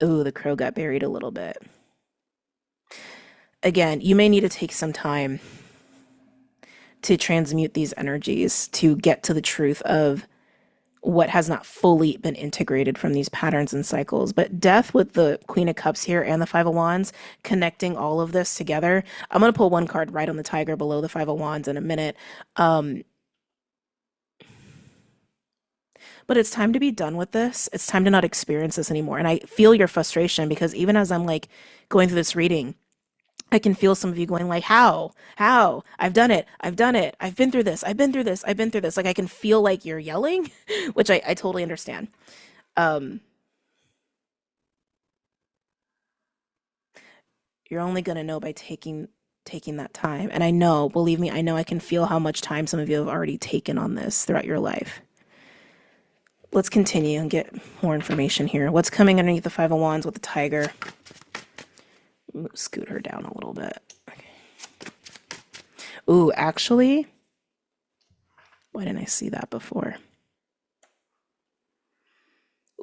Ooh, the crow got buried a little bit. Again, you may need to take some time to transmute these energies to get to the truth of what has not fully been integrated from these patterns and cycles. But death with the Queen of Cups here and the Five of Wands, connecting all of this together. I'm going to pull one card right on the tiger below the Five of Wands in a minute. But it's time to be done with this. It's time to not experience this anymore. And I feel your frustration because even as I'm like going through this reading, I can feel some of you going like, how? I've done it. I've been through this. I've been through this. Like I can feel like you're yelling, which I totally understand. You're only going to know by taking that time. And I know, believe me, I know I can feel how much time some of you have already taken on this throughout your life. Let's continue and get more information here. What's coming underneath the Five of Wands with the tiger? Scoot her down a little bit. Okay. Ooh, actually, why didn't I see that before?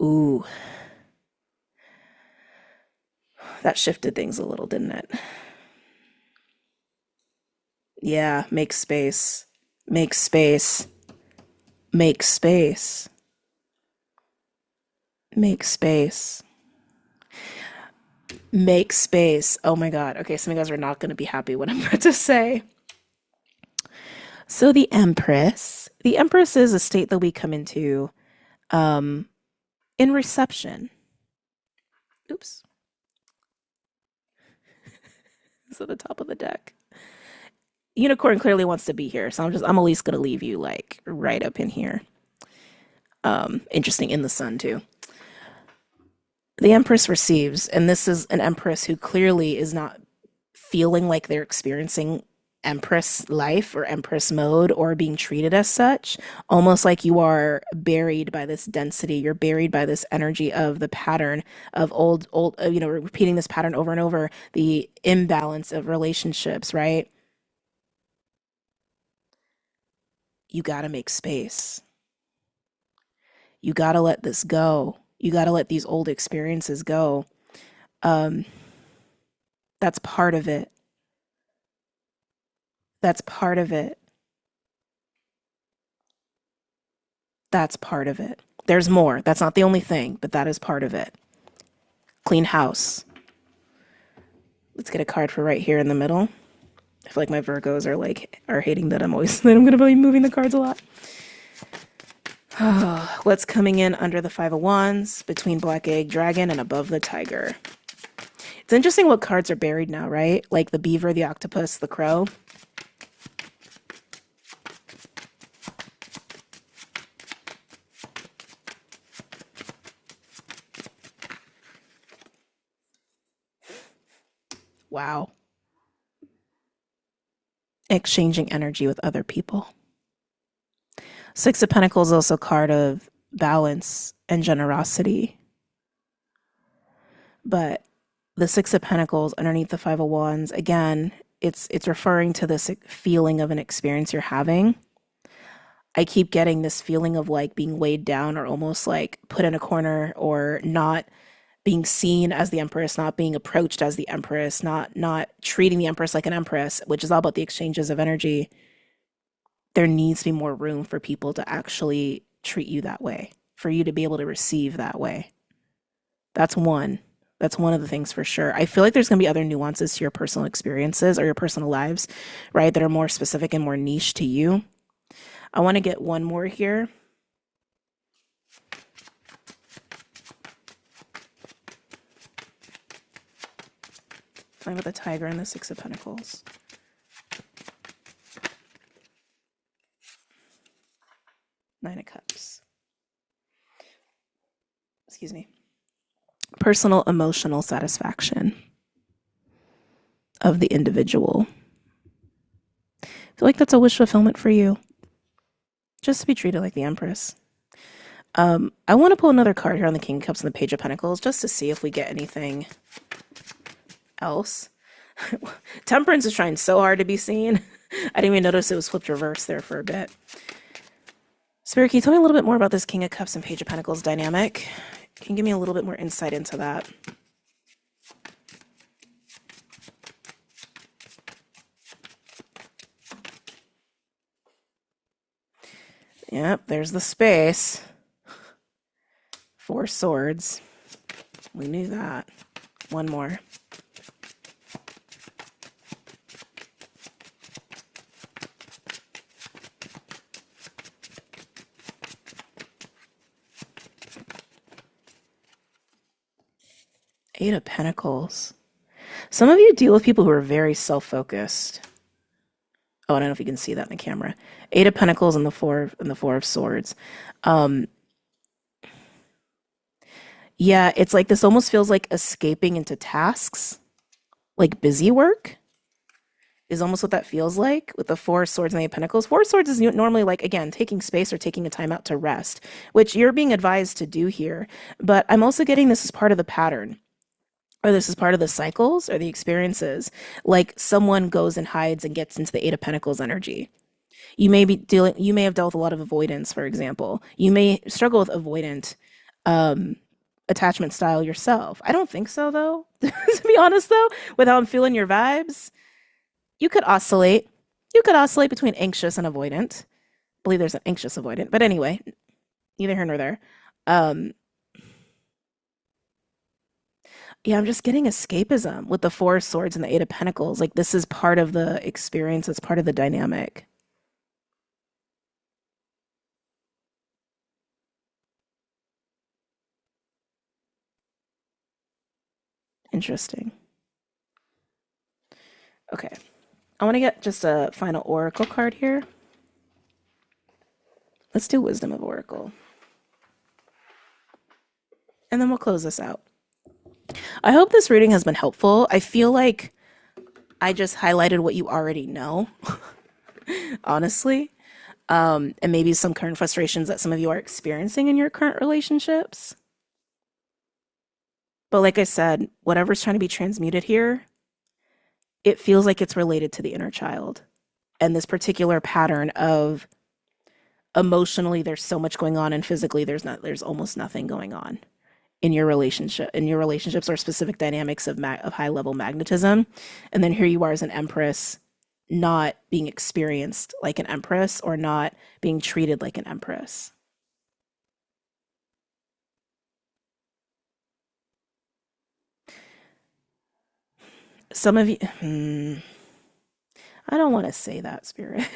Ooh. That shifted things a little, didn't it? Yeah, make space. Make space. Make space. Make space. Make space. Oh my God. Okay, some of you guys are not going to be happy what I'm about to say. So the Empress. The Empress is a state that we come into in reception. Oops. It's at the top of the deck. Unicorn clearly wants to be here, so I'm at least going to leave you like right up in here. Interesting, in the sun too. The Empress receives, and this is an Empress who clearly is not feeling like they're experiencing Empress life or Empress mode or being treated as such, almost like you are buried by this density. You're buried by this energy of the pattern of old, repeating this pattern over and over, the imbalance of relationships, right? You got to make space. You got to let this go. You got to let these old experiences go. That's part of it. That's part of it. That's part of it. There's more. That's not the only thing, but that is part of it. Clean house. Let's get a card for right here in the middle. I feel like my Virgos are hating that I'm going to be moving the cards a lot. What's coming in under the Five of Wands, between Black Egg Dragon and above the Tiger? It's interesting what cards are buried now, right? Like the beaver, the octopus, the crow. Wow. Exchanging energy with other people. Six of Pentacles is also a card of balance and generosity. But the Six of Pentacles underneath the Five of Wands, again, it's referring to this feeling of an experience you're having. I keep getting this feeling of like being weighed down or almost like put in a corner, or not being seen as the Empress, not being approached as the Empress, not treating the Empress like an Empress, which is all about the exchanges of energy. There needs to be more room for people to actually treat you that way, for you to be able to receive that way. That's one. That's one of the things for sure. I feel like there's going to be other nuances to your personal experiences or your personal lives, right, that are more specific and more niche to you. I want to get one more here. Talking about the Tiger and the Six of Pentacles. Nine of Cups. Excuse me. Personal emotional satisfaction of the individual. I feel like that's a wish fulfillment for you. Just to be treated like the Empress. I want to pull another card here on the King of Cups and the Page of Pentacles just to see if we get anything else. Temperance is trying so hard to be seen. I didn't even notice it was flipped reverse there for a bit. Spirit, can you tell me a little bit more about this King of Cups and Page of Pentacles dynamic? Can you give me a little bit more insight into that? Yep, there's the space. Four Swords. We knew that. One more. Eight of Pentacles. Some of you deal with people who are very self-focused. Oh, I don't know if you can see that in the camera. Eight of Pentacles and the Four of Swords. Yeah, it's like this almost feels like escaping into tasks, like busy work is almost what that feels like with the Four of Swords and the Eight of Pentacles. Four of Swords is normally like, again, taking space or taking a time out to rest, which you're being advised to do here. But I'm also getting this as part of the pattern, or this is part of the cycles or the experiences. Like someone goes and hides and gets into the Eight of Pentacles energy. You may have dealt with a lot of avoidance, for example. You may struggle with avoidant attachment style yourself. I don't think so, though. To be honest, though, with how I'm feeling your vibes, you could oscillate. You could oscillate between anxious and avoidant. I believe there's an anxious avoidant, but anyway, neither here nor there. Yeah, I'm just getting escapism with the Four of Swords and the Eight of Pentacles. Like this is part of the experience. It's part of the dynamic. Interesting. Okay. I want to get just a final oracle card here. Let's do Wisdom of Oracle. And then we'll close this out. I hope this reading has been helpful. I feel like I just highlighted what you already know, honestly. And maybe some current frustrations that some of you are experiencing in your current relationships. But like I said, whatever's trying to be transmuted here, it feels like it's related to the inner child. And this particular pattern of emotionally there's so much going on, and physically there's almost nothing going on in your relationships or specific dynamics of high level magnetism. And then here you are as an Empress, not being experienced like an Empress or not being treated like an Empress. Some of you, I don't want to say that, Spirit.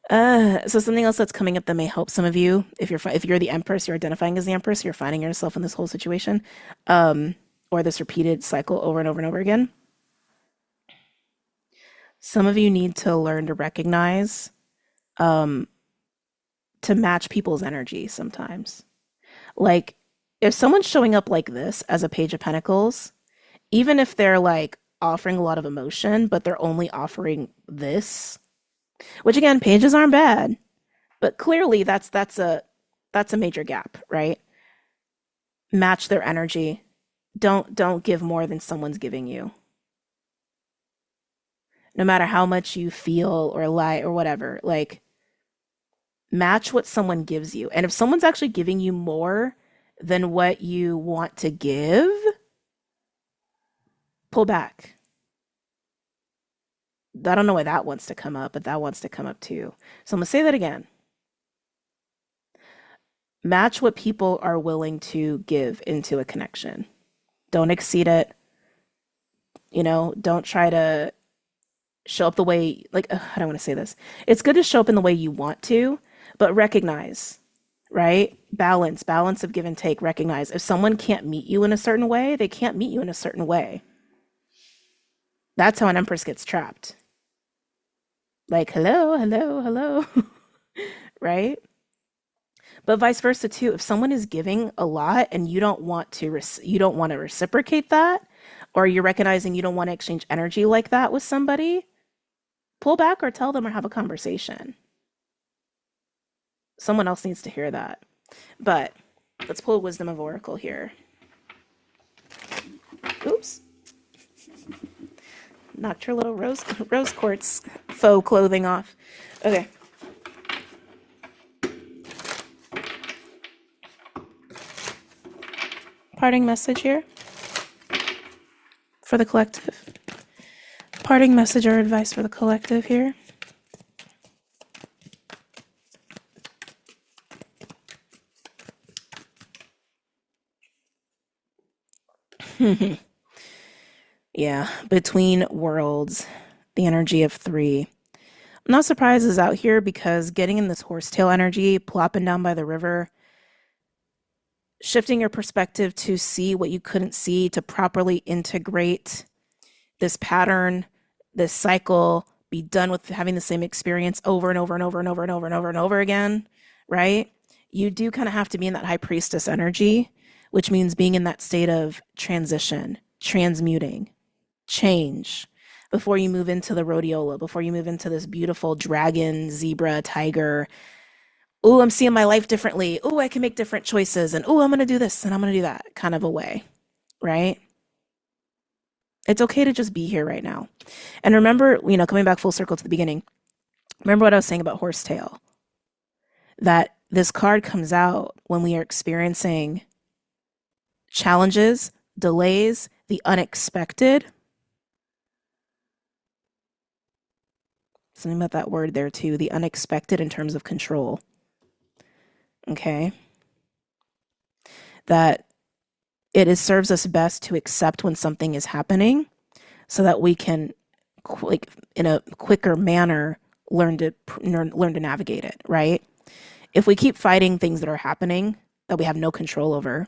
So something else that's coming up that may help some of you, if you're the Empress, you're identifying as the Empress, you're finding yourself in this whole situation, or this repeated cycle over and over and over again. Some of you need to learn to recognize, to match people's energy sometimes. Like, if someone's showing up like this as a Page of Pentacles, even if they're like offering a lot of emotion, but they're only offering this, which again, pages aren't bad, but clearly that's a major gap, right? Match their energy. Don't give more than someone's giving you. No matter how much you feel or lie or whatever, like match what someone gives you. And if someone's actually giving you more than what you want to give, pull back. I don't know why that wants to come up, but that wants to come up too. So I'm going to say that again. Match what people are willing to give into a connection. Don't exceed it. Don't try to show up the way, like, I don't want to say this. It's good to show up in the way you want to, but recognize, right? Balance of give and take. Recognize if someone can't meet you in a certain way, they can't meet you in a certain way. That's how an empress gets trapped. Like, hello, hello, hello, right? But vice versa too. If someone is giving a lot and you don't want to reciprocate that, or you're recognizing you don't want to exchange energy like that with somebody, pull back or tell them or have a conversation. Someone else needs to hear that. But let's pull Wisdom of Oracle here. Oops. Knocked her little rose quartz faux clothing off. Okay. Parting message here for the collective. Parting message or advice for the collective here. Yeah, between worlds, the energy of 3. I'm not surprised it's out here because getting in this horsetail energy, plopping down by the river, shifting your perspective to see what you couldn't see, to properly integrate this pattern, this cycle, be done with having the same experience over and over and over and over and over and over and over again, right? You do kind of have to be in that high priestess energy, which means being in that state of transition, transmuting, change before you move into the rhodiola, before you move into this beautiful dragon, zebra, tiger. Oh, I'm seeing my life differently. Oh, I can make different choices. And oh, I'm going to do this and I'm going to do that kind of a way, right? It's okay to just be here right now. And remember, coming back full circle to the beginning, remember what I was saying about horsetail? That this card comes out when we are experiencing challenges, delays, the unexpected. Something about that word there too, the unexpected in terms of control. Okay? That it serves us best to accept when something is happening so that we can, like, in a quicker manner, learn to navigate it, right? If we keep fighting things that are happening that we have no control over,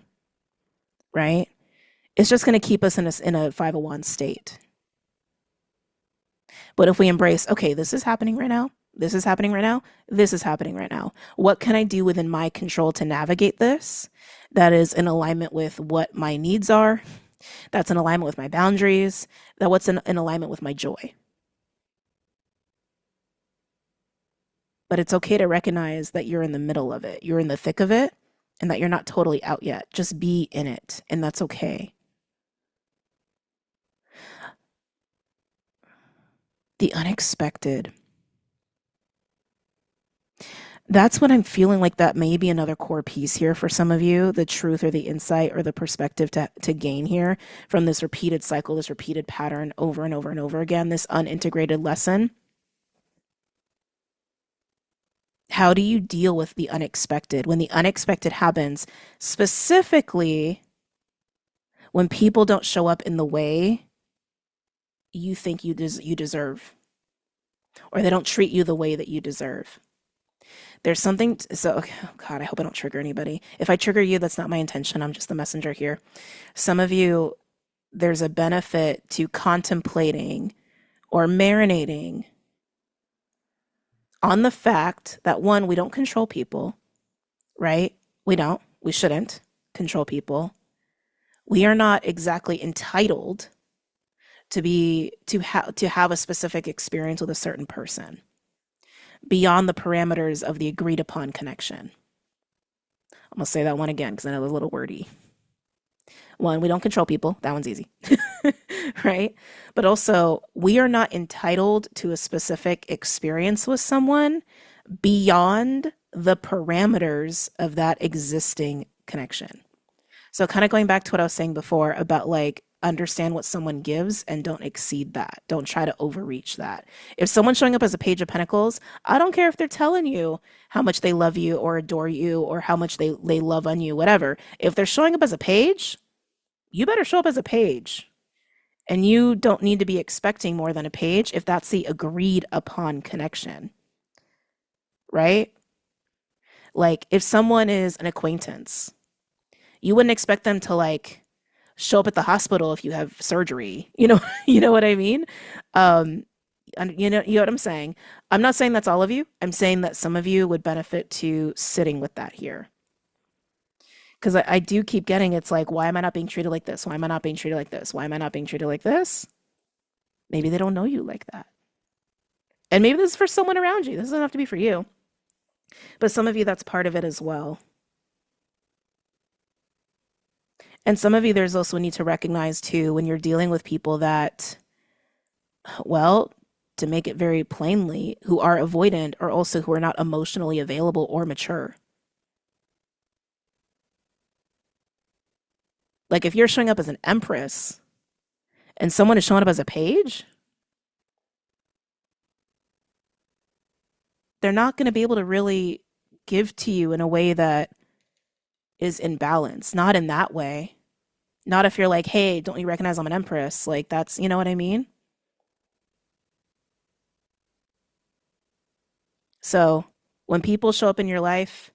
right? It's just going to keep us in a 501 state. But if we embrace, okay, this is happening right now, this is happening right now, this is happening right now. What can I do within my control to navigate this that is in alignment with what my needs are, that's in alignment with my boundaries, that what's in alignment with my joy? But it's okay to recognize that you're in the middle of it, you're in the thick of it, and that you're not totally out yet. Just be in it, and that's okay. The unexpected. That's what I'm feeling like that may be another core piece here for some of you, the truth or the insight or the perspective to gain here from this repeated cycle, this repeated pattern over and over and over again, this unintegrated lesson. How do you deal with the unexpected? When the unexpected happens, specifically when people don't show up in the way you think you deserve, or they don't treat you the way that you deserve. There's something, oh God, I hope I don't trigger anybody. If I trigger you, that's not my intention. I'm just the messenger here. Some of you, there's a benefit to contemplating or marinating on the fact that, one, we don't control people, right? We shouldn't control people. We are not exactly entitled to have a specific experience with a certain person beyond the parameters of the agreed upon connection. I'm gonna say that one again because I know it's a little wordy. One, we don't control people. That one's easy. Right? But also, we are not entitled to a specific experience with someone beyond the parameters of that existing connection. So, kind of going back to what I was saying before about like understand what someone gives and don't exceed that. Don't try to overreach that. If someone's showing up as a page of pentacles, I don't care if they're telling you how much they love you or adore you or how much they love on you, whatever. If they're showing up as a page, you better show up as a page. And you don't need to be expecting more than a page if that's the agreed upon connection, right? Like if someone is an acquaintance, you wouldn't expect them to like show up at the hospital if you have surgery. You know what I mean? Um, and you know what I'm saying? I'm not saying that's all of you. I'm saying that some of you would benefit to sitting with that here. Because I do keep getting it's like, why am I not being treated like this? Why am I not being treated like this? Why am I not being treated like this? Maybe they don't know you like that. And maybe this is for someone around you. This doesn't have to be for you. But some of you, that's part of it as well. And some of you, there's also a need to recognize too when you're dealing with people that, well, to make it very plainly, who are avoidant or also who are not emotionally available or mature. Like if you're showing up as an empress and someone is showing up as a page, they're not going to be able to really give to you in a way that is in balance. Not in that way. Not if you're like, hey, don't you recognize I'm an empress? Like that's, you know what I mean? So when people show up in your life,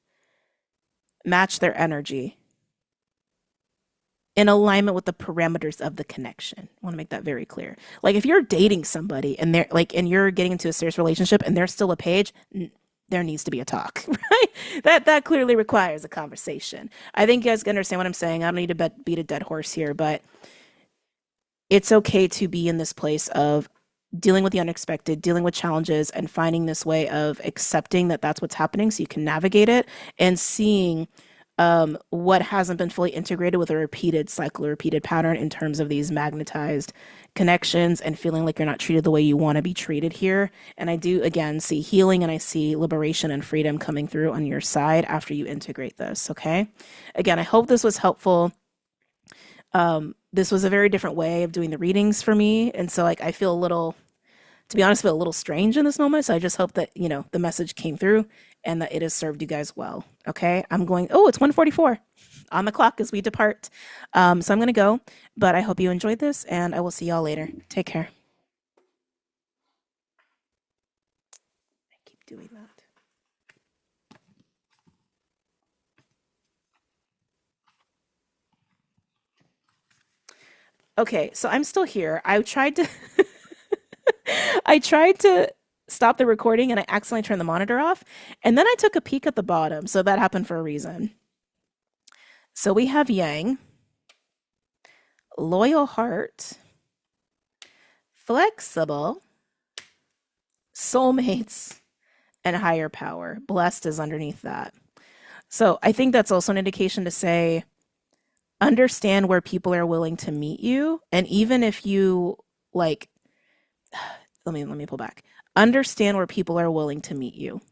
match their energy in alignment with the parameters of the connection. I want to make that very clear. Like if you're dating somebody and they're like, and you're getting into a serious relationship and they're still a page, there needs to be a talk, right? That clearly requires a conversation. I think you guys can understand what I'm saying. I don't need to beat a dead horse here, but it's okay to be in this place of dealing with the unexpected, dealing with challenges, and finding this way of accepting that that's what's happening so you can navigate it and seeing what hasn't been fully integrated with a repeated cycle, a repeated pattern in terms of these magnetized connections and feeling like you're not treated the way you want to be treated here. And I do, again, see healing and I see liberation and freedom coming through on your side after you integrate this, okay? Again, I hope this was helpful. This was a very different way of doing the readings for me. And so like I feel a little, to be honest, feel a little strange in this moment. So I just hope that, you know, the message came through and that it has served you guys well. Okay. I'm going, oh, it's 1:44 on the clock as we depart. So I'm going to go, but I hope you enjoyed this and I will see y'all later. Take care. I keep doing that. Okay. So I'm still here. I tried to stop the recording and I accidentally turned the monitor off. And then I took a peek at the bottom. So that happened for a reason. So we have Yang, loyal heart, flexible, soulmates, and higher power. Blessed is underneath that. So I think that's also an indication to say, understand where people are willing to meet you. And even if you like, let me pull back. Understand where people are willing to meet you.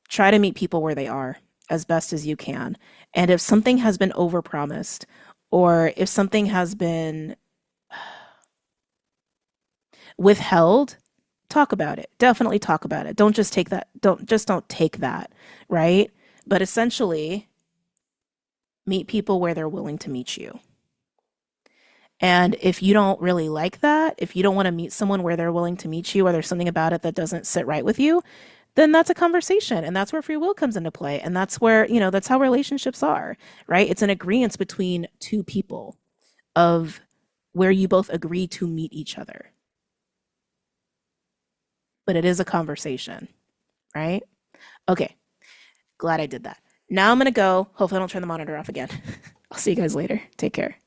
Try to meet people where they are as best as you can. And if something has been overpromised or if something has been withheld, talk about it. Definitely talk about it. Don't just take that. Don't take that, right? But essentially meet people where they're willing to meet you. And if you don't really like that, if you don't want to meet someone where they're willing to meet you or there's something about it that doesn't sit right with you, then that's a conversation. And that's where free will comes into play. And that's where, you know, that's how relationships are, right? It's an agreement between two people of where you both agree to meet each other. But it is a conversation, right? Okay. Glad I did that. Now I'm going to go. Hopefully I don't turn the monitor off again. I'll see you guys later. Take care.